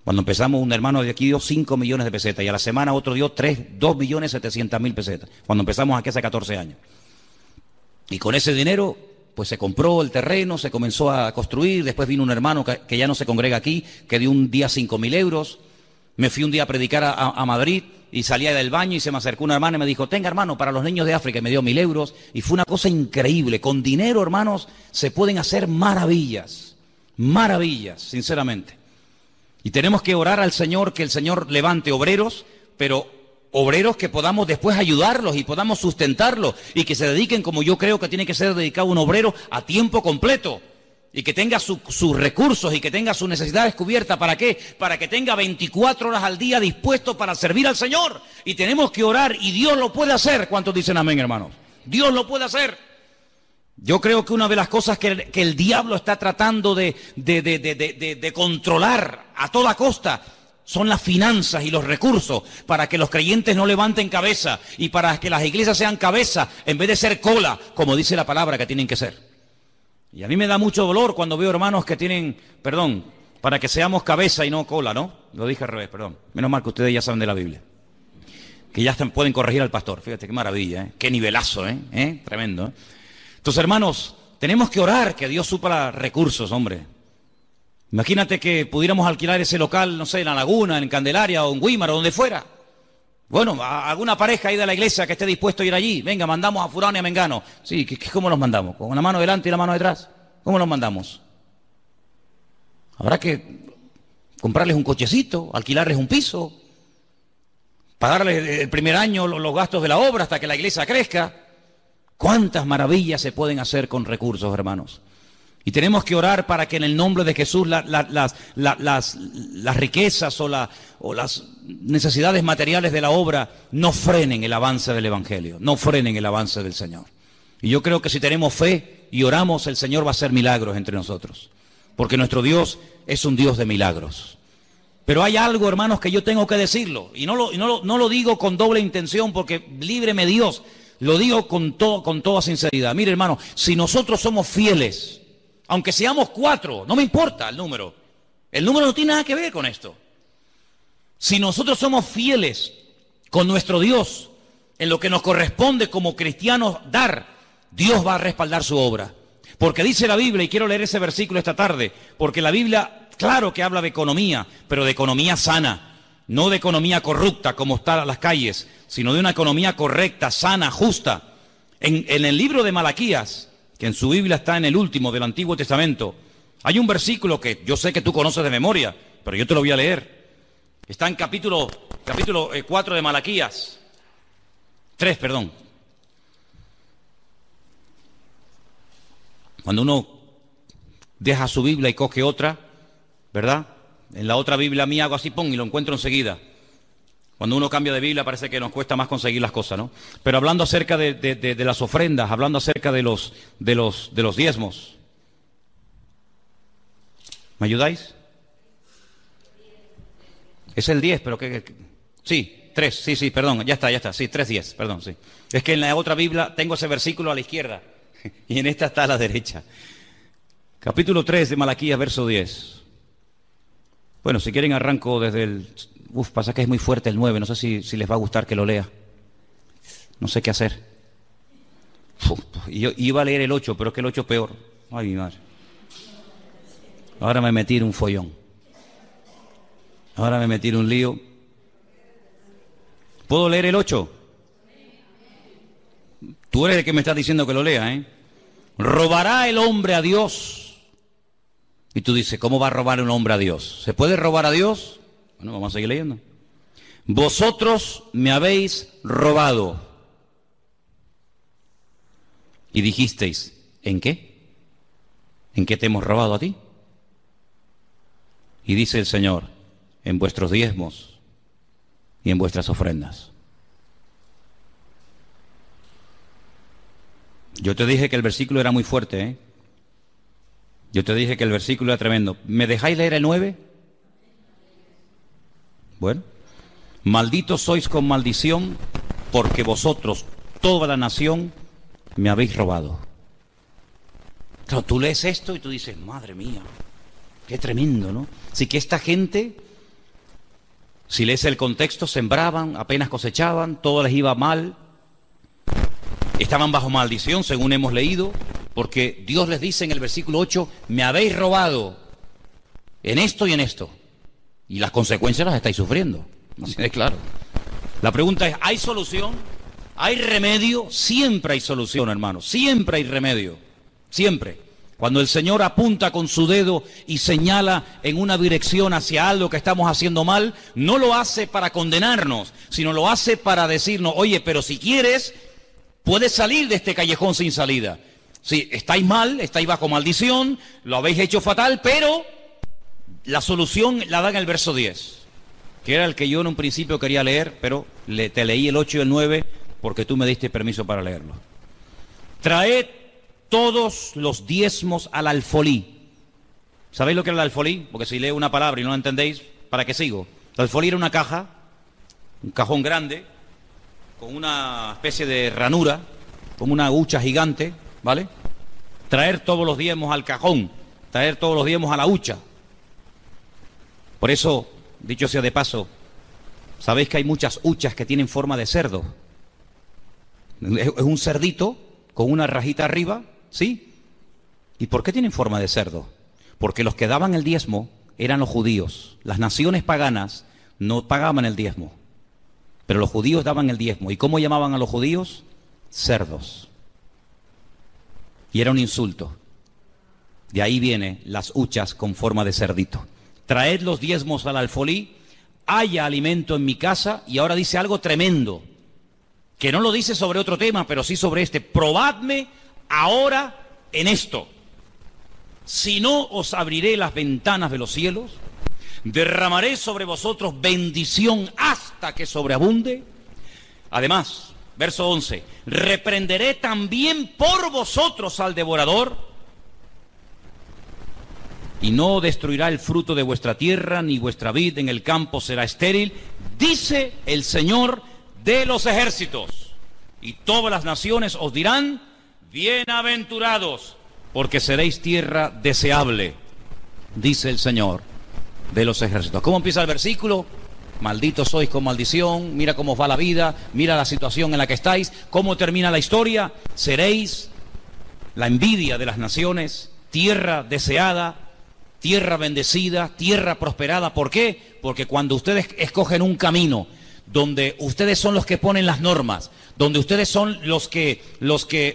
Cuando empezamos, un hermano de aquí dio 5 millones de pesetas y a la semana otro dio 2.700.000 pesetas. Cuando empezamos aquí hace 14 años. Y con ese dinero, pues se compró el terreno, se comenzó a construir. Después vino un hermano que ya no se congrega aquí, que dio un día 5.000 euros. Me fui un día a predicar a Madrid y salía del baño y se me acercó una hermana y me dijo, tenga hermano, para los niños de África, y me dio 1.000 euros. Y fue una cosa increíble. Con dinero, hermanos, se pueden hacer maravillas. Maravillas, sinceramente. Y tenemos que orar al Señor, que el Señor levante obreros, pero obreros que podamos después ayudarlos y podamos sustentarlos y que se dediquen, como yo creo que tiene que ser dedicado un obrero, a tiempo completo y que tenga sus recursos y que tenga sus necesidades cubiertas. ¿Para qué? Para que tenga 24 horas al día dispuesto para servir al Señor. Y tenemos que orar y Dios lo puede hacer. ¿Cuántos dicen amén, hermanos? Dios lo puede hacer. Yo creo que una de las cosas que el diablo está tratando de controlar a toda costa son las finanzas y los recursos, para que los creyentes no levanten cabeza y para que las iglesias sean cabeza en vez de ser cola, como dice la palabra que tienen que ser. Y a mí me da mucho dolor cuando veo hermanos que tienen, para que seamos cabeza y no cola, ¿no? Lo dije al revés, perdón. Menos mal que ustedes ya saben de la Biblia. Que ya pueden corregir al pastor. Fíjate qué maravilla, ¿eh? Qué nivelazo, ¿eh? Tremendo, ¿eh? Entonces, hermanos, tenemos que orar que Dios supla recursos, hombre. Imagínate que pudiéramos alquilar ese local, no sé, en La Laguna, en Candelaria o en Güímar o donde fuera. Bueno, a alguna pareja ahí de la iglesia que esté dispuesto a ir allí. Venga, mandamos a fulano y a mengano. Sí, ¿cómo los mandamos? ¿Con una mano delante y la mano detrás? ¿Cómo los mandamos? Habrá que comprarles un cochecito, alquilarles un piso, pagarles el primer año los gastos de la obra hasta que la iglesia crezca. ¿Cuántas maravillas se pueden hacer con recursos, hermanos? Y tenemos que orar para que en el nombre de Jesús las riquezas o las necesidades materiales de la obra no frenen el avance del Evangelio, no frenen el avance del Señor. Y yo creo que si tenemos fe y oramos, el Señor va a hacer milagros entre nosotros. Porque nuestro Dios es un Dios de milagros. Pero hay algo, hermanos, que yo tengo que decirlo. Y no lo digo con doble intención, porque líbreme Dios. Lo digo con toda sinceridad. Mire, hermano, si nosotros somos fieles, aunque seamos 4, no me importa el número. El número no tiene nada que ver con esto. Si nosotros somos fieles con nuestro Dios, en lo que nos corresponde como cristianos dar, Dios va a respaldar su obra. Porque dice la Biblia, y quiero leer ese versículo esta tarde, porque la Biblia, claro que habla de economía, pero de economía sana, no de economía corrupta como está en las calles, sino de una economía correcta, sana, justa. En el libro de Malaquías, que en su Biblia está en el último del Antiguo Testamento, hay un versículo que yo sé que tú conoces de memoria, pero yo te lo voy a leer. Está en capítulo 4 de Malaquías. 3, perdón. Cuando uno deja su Biblia y coge otra, ¿verdad? En la otra Biblia mía hago así, pum, y lo encuentro enseguida. Cuando uno cambia de Biblia parece que nos cuesta más conseguir las cosas, ¿no? Pero hablando acerca de las ofrendas, hablando acerca de los diezmos. ¿Me ayudáis? Es el 10, pero sí, 3, sí, perdón, ya está, sí, 3:10, perdón, sí. Es que en la otra Biblia tengo ese versículo a la izquierda y en esta está a la derecha. Capítulo 3 de Malaquías, verso 10. Bueno, si quieren arranco desde el... pasa que es muy fuerte el 9, no sé si les va a gustar que lo lea. No sé qué hacer. Yo iba a leer el 8, pero es que el 8 es peor. Ay, mi madre. Ahora me metí en un follón. Ahora me metí en un lío. ¿Puedo leer el 8? Tú eres el que me estás diciendo que lo lea, ¿eh? ¿Robará el hombre a Dios? Y tú dices, ¿cómo va a robar un hombre a Dios? ¿Se puede robar a Dios? Bueno, vamos a seguir leyendo. Vosotros me habéis robado. Y dijisteis, ¿en qué? ¿En qué te hemos robado a ti? Y dice el Señor, en vuestros diezmos y en vuestras ofrendas. Yo te dije que el versículo era muy fuerte, ¿eh? Yo te dije que el versículo era tremendo. ¿Me dejáis leer el 9? Bueno. Malditos sois con maldición, porque vosotros, toda la nación, me habéis robado. Claro, tú lees esto y tú dices, madre mía, qué tremendo, ¿no? Así que esta gente, si lees el contexto, sembraban, apenas cosechaban, todo les iba mal, estaban bajo maldición, según hemos leído, porque Dios les dice en el versículo 8, me habéis robado en esto y en esto. Y las consecuencias las estáis sufriendo. Así de claro. La pregunta es, ¿hay solución? ¿Hay remedio? Siempre hay solución, hermano. Siempre hay remedio. Siempre. Cuando el Señor apunta con su dedo y señala en una dirección hacia algo que estamos haciendo mal, no lo hace para condenarnos, sino lo hace para decirnos, oye, pero si quieres, puedes salir de este callejón sin salida. Sí, estáis mal, estáis bajo maldición, lo habéis hecho fatal, pero la solución la da en el verso 10, que era el que yo en un principio quería leer, pero te leí el 8 y el 9 porque tú me diste permiso para leerlo. Traed todos los diezmos al alfolí. ¿Sabéis lo que era el alfolí? Porque si leo una palabra y no la entendéis, ¿para qué sigo? El alfolí era una caja, un cajón grande, con una especie de ranura, como una hucha gigante, ¿vale? Traer todos los diezmos al cajón, traer todos los diezmos a la hucha. Por eso, dicho sea de paso, sabéis que hay muchas huchas que tienen forma de cerdo. Es un cerdito con una rajita arriba, ¿sí? ¿Y por qué tienen forma de cerdo? Porque los que daban el diezmo eran los judíos. Las naciones paganas no pagaban el diezmo, pero los judíos daban el diezmo. ¿Y cómo llamaban a los judíos? Cerdos. Y era un insulto. De ahí vienen las huchas con forma de cerdito. Traed los diezmos al alfolí, haya alimento en mi casa. Y ahora dice algo tremendo, que no lo dice sobre otro tema, pero sí sobre este. Probadme ahora en esto. Si no, os abriré las ventanas de los cielos, derramaré sobre vosotros bendición hasta que sobreabunde. Además, verso 11, reprenderé también por vosotros al devorador, y no destruirá el fruto de vuestra tierra, ni vuestra vid en el campo será estéril, dice el Señor de los ejércitos. Y todas las naciones os dirán, bienaventurados, porque seréis tierra deseable, dice el Señor de los ejércitos. ¿Cómo empieza el versículo? Malditos sois con maldición, mira cómo os va la vida, mira la situación en la que estáis. ¿Cómo termina la historia? Seréis la envidia de las naciones, tierra deseada, tierra bendecida, tierra prosperada. ¿Por qué? Porque cuando ustedes escogen un camino donde ustedes son los que ponen las normas, donde ustedes son los que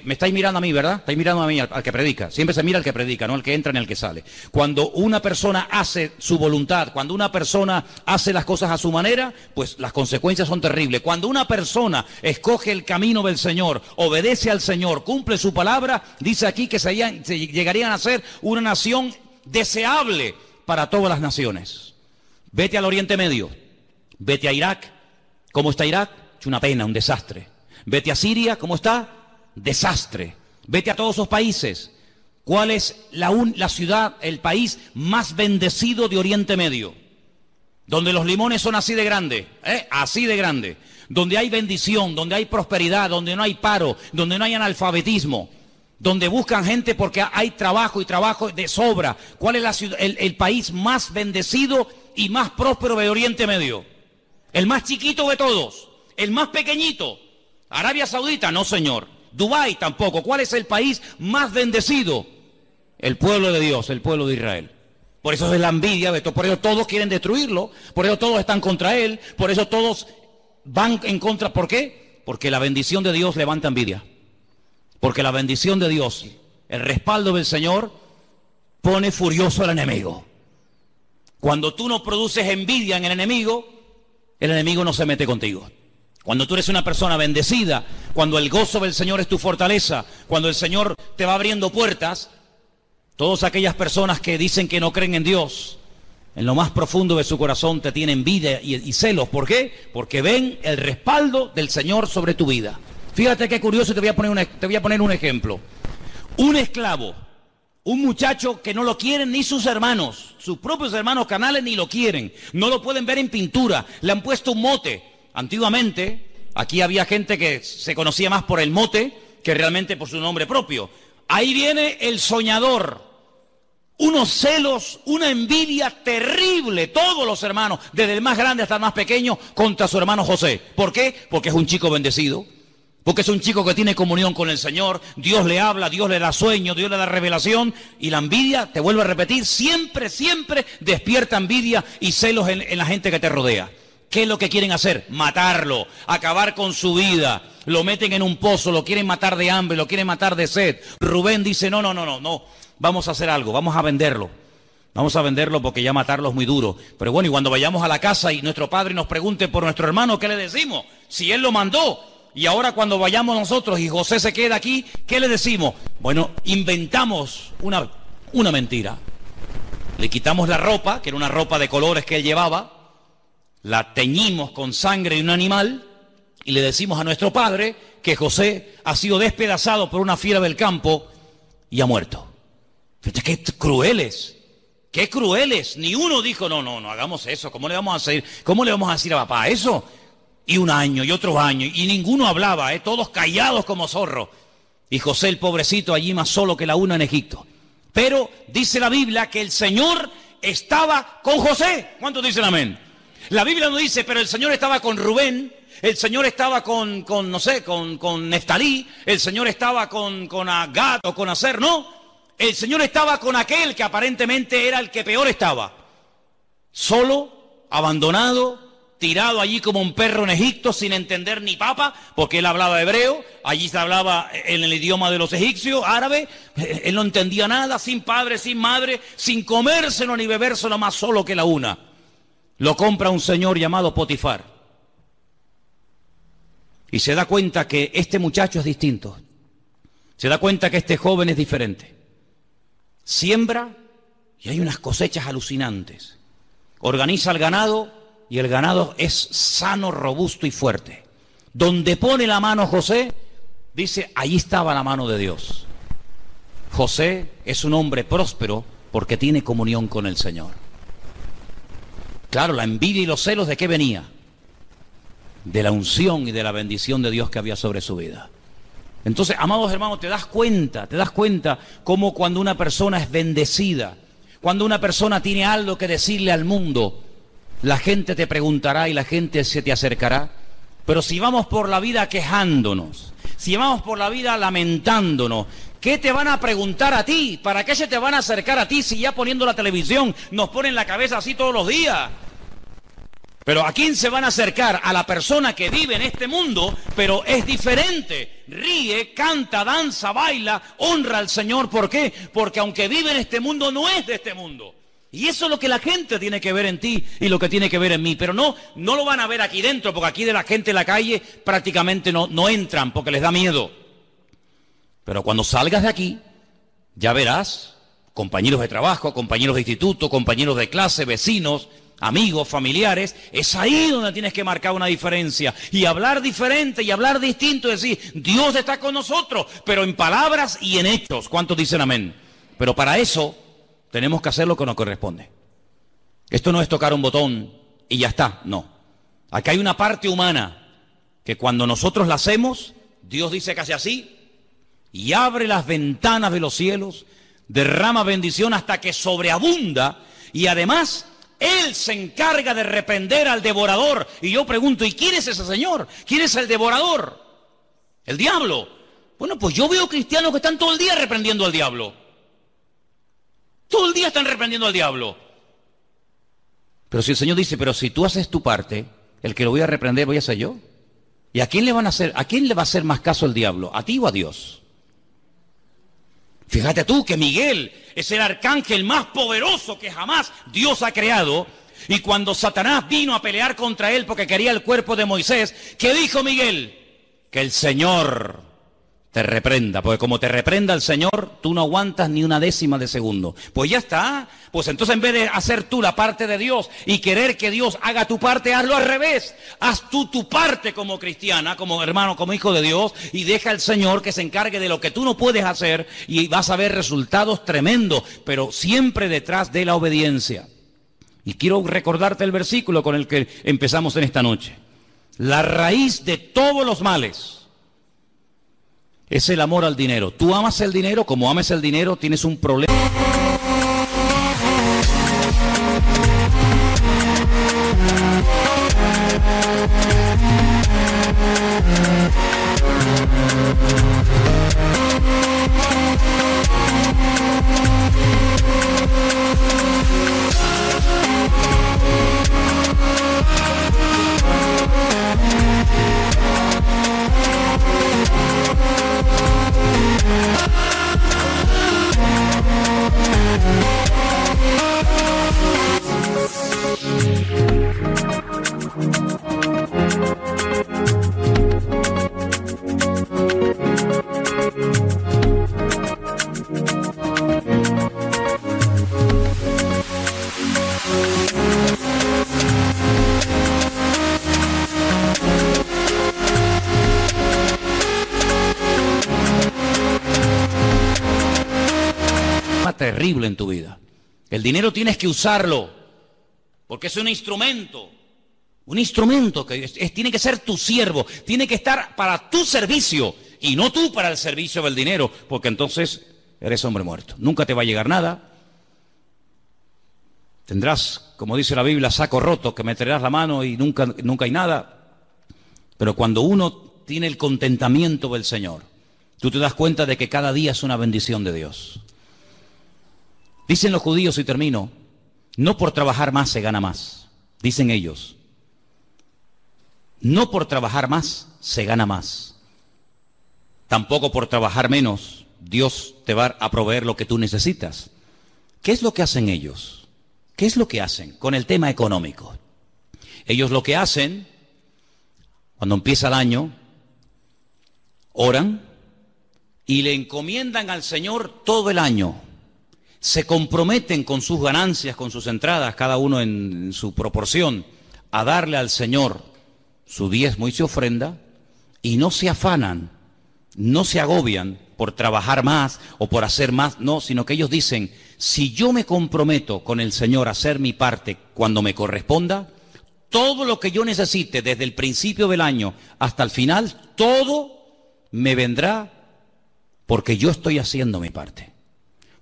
me estáis mirando a mí, ¿verdad? Estáis mirando a mí, al que predica. Siempre se mira al que predica, no al que entra ni al que sale. Cuando una persona hace su voluntad, cuando una persona hace las cosas a su manera, pues las consecuencias son terribles. Cuando una persona escoge el camino del Señor, obedece al Señor, cumple su palabra, dice aquí que se llegarían a ser una nación deseable para todas las naciones. Vete al Oriente Medio, vete a Irak. ¿Cómo está Irak? Es una pena, un desastre. Vete a Siria, ¿cómo está? Desastre. Vete a todos esos países. ¿Cuál es la ciudad, el país más bendecido de Oriente Medio? Donde los limones son así de grandes, así de grandes. Donde hay bendición, donde hay prosperidad, donde no hay paro, donde no hay analfabetismo, donde buscan gente porque hay trabajo y trabajo de sobra. ¿Cuál es la ciudad, el país más bendecido y más próspero de Oriente Medio? El más chiquito de todos, el más pequeñito. Arabia Saudita, no señor. Dubái tampoco. ¿Cuál es el país más bendecido? El pueblo de Dios, el pueblo de Israel. Por eso es la envidia, por eso todos quieren destruirlo, por eso todos están contra él, por eso todos van en contra. ¿Por qué? Porque la bendición de Dios levanta envidia. Porque la bendición de Dios, el respaldo del Señor, pone furioso al enemigo. Cuando tú no produces envidia en el enemigo no se mete contigo. Cuando tú eres una persona bendecida, cuando el gozo del Señor es tu fortaleza, cuando el Señor te va abriendo puertas, todas aquellas personas que dicen que no creen en Dios, en lo más profundo de su corazón te tienen envidia y celos. ¿Por qué? Porque ven el respaldo del Señor sobre tu vida. Fíjate qué curioso, te voy a poner un ejemplo. Un esclavo, un muchacho que no lo quieren ni sus hermanos, sus propios hermanos carnales ni lo quieren, no lo pueden ver en pintura, le han puesto un mote. Antiguamente, aquí había gente que se conocía más por el mote que realmente por su nombre propio. Ahí viene el soñador, unos celos, una envidia terrible, todos los hermanos, desde el más grande hasta el más pequeño, contra su hermano José. ¿Por qué? Porque es un chico bendecido. Porque es un chico que tiene comunión con el Señor, Dios le habla, Dios le da sueño, Dios le da revelación, y la envidia, te vuelvo a repetir, siempre despierta envidia y celos en la gente que te rodea. ¿Qué es lo que quieren hacer? Matarlo, acabar con su vida, lo meten en un pozo, lo quieren matar de hambre, lo quieren matar de sed. Rubén dice, no, vamos a hacer algo, vamos a venderlo porque ya matarlo es muy duro. Pero bueno, y cuando vayamos a la casa y nuestro padre nos pregunte por nuestro hermano, ¿qué le decimos? Si él lo mandó. Y ahora cuando vayamos nosotros y José se queda aquí, ¿qué le decimos? Bueno, inventamos una mentira. Le quitamos la ropa, que era una ropa de colores que él llevaba, la teñimos con sangre de un animal y le decimos a nuestro padre que José ha sido despedazado por una fiera del campo y ha muerto. Fíjate qué crueles. Ni uno dijo, no hagamos eso. ¿Cómo le vamos a decir a papá eso? Y un año, y otro año, y ninguno hablaba, todos callados como zorros. Y José, el pobrecito, allí más solo que la una en Egipto. Pero dice la Biblia que el Señor estaba con José. ¿Cuántos dicen amén? La Biblia no dice, pero el Señor estaba con Rubén, el Señor estaba con Neftalí, el Señor estaba con Gad o con Aser. No, el Señor estaba con aquel que aparentemente era el que peor estaba. Solo, abandonado, tirado allí como un perro en Egipto, sin entender ni papa, porque él hablaba hebreo, allí se hablaba en el idioma de los egipcios, árabe, él no entendía nada, sin padre, sin madre, sin comérselo ni bebérselo, más solo que la una. Lo compra un señor llamado Potifar. Y se da cuenta que este muchacho es distinto. Se da cuenta que este joven es diferente. Siembra y hay unas cosechas alucinantes. Organiza el ganado y el ganado es sano, robusto y fuerte. Donde pone la mano José, dice, allí estaba la mano de Dios. José es un hombre próspero porque tiene comunión con el Señor. Claro, la envidia y los celos, ¿de qué venía? De la unción y de la bendición de Dios que había sobre su vida. Entonces, amados hermanos, te das cuenta cómo cuando una persona es bendecida, cuando una persona tiene algo que decirle al mundo, la gente te preguntará y la gente se te acercará. Pero si vamos por la vida quejándonos, si vamos por la vida lamentándonos, ¿qué te van a preguntar a ti? ¿Para qué se te van a acercar a ti si ya poniendo la televisión nos ponen la cabeza así todos los días? Pero ¿a quién se van a acercar? A la persona que vive en este mundo, pero es diferente. Ríe, canta, danza, baila, honra al Señor. ¿Por qué? Porque aunque vive en este mundo, no es de este mundo. Y eso es lo que la gente tiene que ver en ti y lo que tiene que ver en mí. Pero no lo van a ver aquí dentro, porque aquí de la gente en la calle prácticamente no entran porque les da miedo. Pero cuando salgas de aquí, ya verás compañeros de trabajo, compañeros de instituto, compañeros de clase, vecinos, amigos, familiares. Es ahí donde tienes que marcar una diferencia y hablar diferente y hablar distinto, decir, Dios está con nosotros, pero en palabras y en hechos. ¿Cuántos dicen amén? Pero para eso tenemos que hacer lo que nos corresponde. Esto no es tocar un botón y ya está, no. Acá hay una parte humana que cuando nosotros la hacemos, Dios dice que hace así y abre las ventanas de los cielos, derrama bendición hasta que sobreabunda y además Él se encarga de reprender al devorador. Y yo pregunto, ¿y quién es ese señor? ¿Quién es el devorador? El diablo. Bueno, pues yo veo cristianos que están todo el día reprendiendo al diablo. Todo el día están reprendiendo al diablo. Pero si el Señor dice, pero si tú haces tu parte, el que lo voy a reprender voy a ser yo. ¿Y a quién le va a hacer más caso el diablo? ¿A ti o a Dios? Fíjate tú que Miguel es el arcángel más poderoso que jamás Dios ha creado. Y cuando Satanás vino a pelear contra él porque quería el cuerpo de Moisés, ¿qué dijo Miguel? Que el Señor te reprenda, porque como te reprenda el Señor, tú no aguantas ni una décima de segundo. Pues ya está. Pues entonces en vez de hacer tú la parte de Dios y querer que Dios haga tu parte, hazlo al revés. Haz tú tu parte como cristiana, como hermano, como hijo de Dios, y deja al Señor que se encargue de lo que tú no puedes hacer y vas a ver resultados tremendos, pero siempre detrás de la obediencia. Y quiero recordarte el versículo con el que empezamos en esta noche. La raíz de todos los males es el amor al dinero. Tú amas el dinero, como ames el dinero, tienes un problema. Terrible en tu vida. El dinero tienes que usarlo porque es un instrumento que tiene que ser tu siervo, tiene que estar para tu servicio y no tú para el servicio del dinero, porque entonces eres hombre muerto, nunca te va a llegar nada. Tendrás, como dice la Biblia, saco roto, que meterás la mano y nunca hay nada. Pero cuando uno tiene el contentamiento del Señor, tú te das cuenta de que cada día es una bendición de Dios. Dicen los judíos, y termino, no por trabajar más se gana más. Dicen ellos, no por trabajar más se gana más. Tampoco por trabajar menos Dios te va a proveer lo que tú necesitas. ¿Qué es lo que hacen ellos? ¿Qué es lo que hacen con el tema económico? Ellos lo que hacen, cuando empieza el año, oran y le encomiendan al Señor todo el año. Se comprometen con sus ganancias, con sus entradas, cada uno en su proporción, a darle al Señor su diezmo y su ofrenda, y no se afanan, no se agobian por trabajar más o por hacer más, no, sino que ellos dicen, si yo me comprometo con el Señor a hacer mi parte cuando me corresponda, todo lo que yo necesite desde el principio del año hasta el final, todo me vendrá porque yo estoy haciendo mi parte.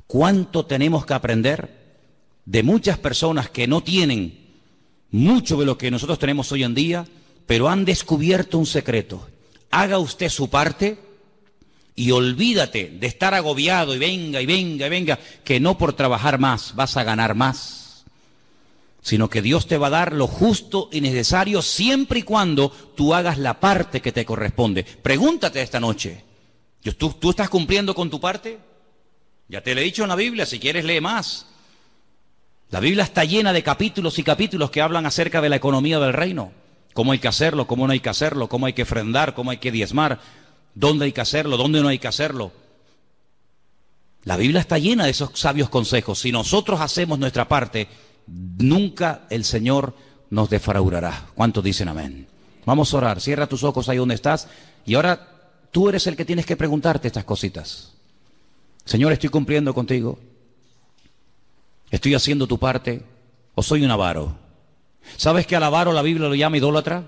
¿Cuánto tenemos que aprender de muchas personas que no tienen mucho de lo que nosotros tenemos hoy en día, pero han descubierto un secreto? Haga usted su parte y olvídate de estar agobiado y venga, y venga, y venga, que no por trabajar más vas a ganar más, sino que Dios te va a dar lo justo y necesario siempre y cuando tú hagas la parte que te corresponde. Pregúntate esta noche, ¿tú estás cumpliendo con tu parte? Ya te lo he dicho en la Biblia, si quieres lee más. La Biblia está llena de capítulos y capítulos que hablan acerca de la economía del reino. Cómo hay que hacerlo, cómo no hay que hacerlo, cómo hay que ofrendar, cómo hay que diezmar, dónde hay que hacerlo, dónde no hay que hacerlo. La Biblia está llena de esos sabios consejos. Si nosotros hacemos nuestra parte, nunca el Señor nos defraudará. ¿Cuántos dicen amén? Vamos a orar. Cierra tus ojos ahí donde estás. Y ahora tú eres el que tienes que preguntarte estas cositas. Señor, ¿estoy cumpliendo contigo? ¿Estoy haciendo tu parte? ¿O soy un avaro? ¿Sabes que al avaro la Biblia lo llama idólatra?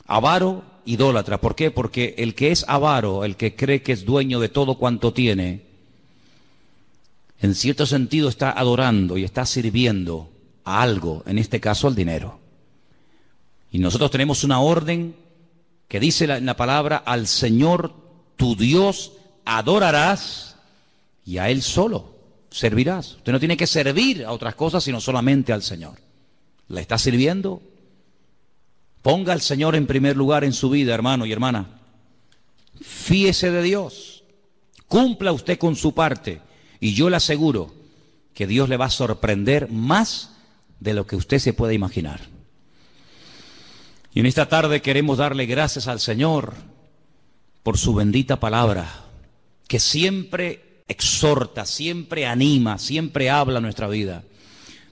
Avaro, idólatra. ¿Por qué? Porque el que es avaro, el que cree que es dueño de todo cuanto tiene, en cierto sentido está adorando y está sirviendo a algo, en este caso al dinero. Y nosotros tenemos una orden que dice en la palabra, al Señor tu Dios adorarás y a Él solo servirás. Usted no tiene que servir a otras cosas, sino solamente al Señor. ¿Le está sirviendo? Ponga al Señor en primer lugar en su vida, hermano y hermana. Fíese de Dios. Cumpla usted con su parte. Y yo le aseguro que Dios le va a sorprender más de lo que usted se puede imaginar. Y en esta tarde queremos darle gracias al Señor por su bendita palabra, que siempre exhorta, siempre anima, siempre habla nuestra vida.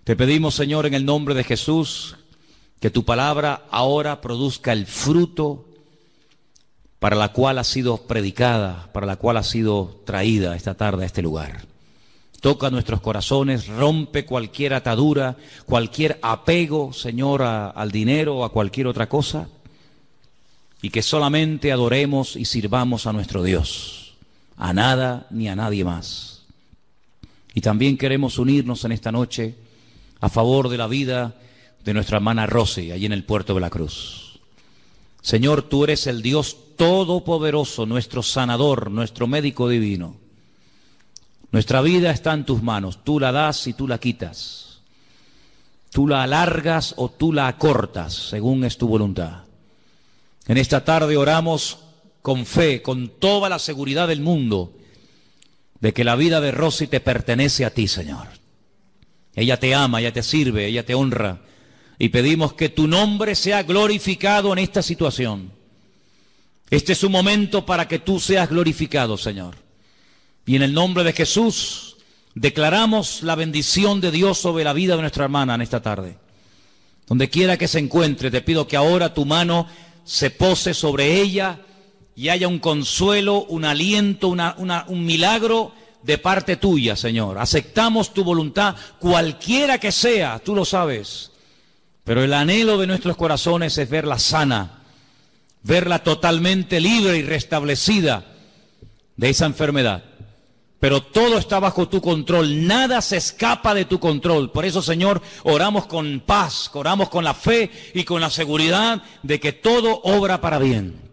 Te pedimos, Señor, en el nombre de Jesús, que tu palabra ahora produzca el fruto para la cual ha sido predicada, para la cual ha sido traída esta tarde a este lugar. Toca nuestros corazones, rompe cualquier atadura, cualquier apego, Señor, al dinero o a cualquier otra cosa, y que solamente adoremos y sirvamos a nuestro Dios. A nada ni a nadie más. Y también queremos unirnos en esta noche a favor de la vida de nuestra hermana Rosy, allí en el puerto de la Cruz. Señor, tú eres el Dios todopoderoso, nuestro sanador, nuestro médico divino. Nuestra vida está en tus manos, tú la das y tú la quitas. Tú la alargas o tú la acortas, según es tu voluntad. En esta tarde oramos con fe, con toda la seguridad del mundo, de que la vida de Rosy te pertenece a ti, Señor. Ella te ama, ella te sirve, ella te honra, y pedimos que tu nombre sea glorificado en esta situación. Este es un momento para que tú seas glorificado, Señor. Y en el nombre de Jesús declaramos la bendición de Dios sobre la vida de nuestra hermana en esta tarde. Donde quiera que se encuentre, te pido que ahora tu mano se pose sobre ella y haya un consuelo, un aliento, un milagro de parte tuya, Señor. Aceptamos tu voluntad, cualquiera que sea, tú lo sabes. Pero el anhelo de nuestros corazones es verla sana, verla totalmente libre y restablecida de esa enfermedad. Pero todo está bajo tu control, nada se escapa de tu control. Por eso, Señor, oramos con paz, oramos con la fe y con la seguridad de que todo obra para bien.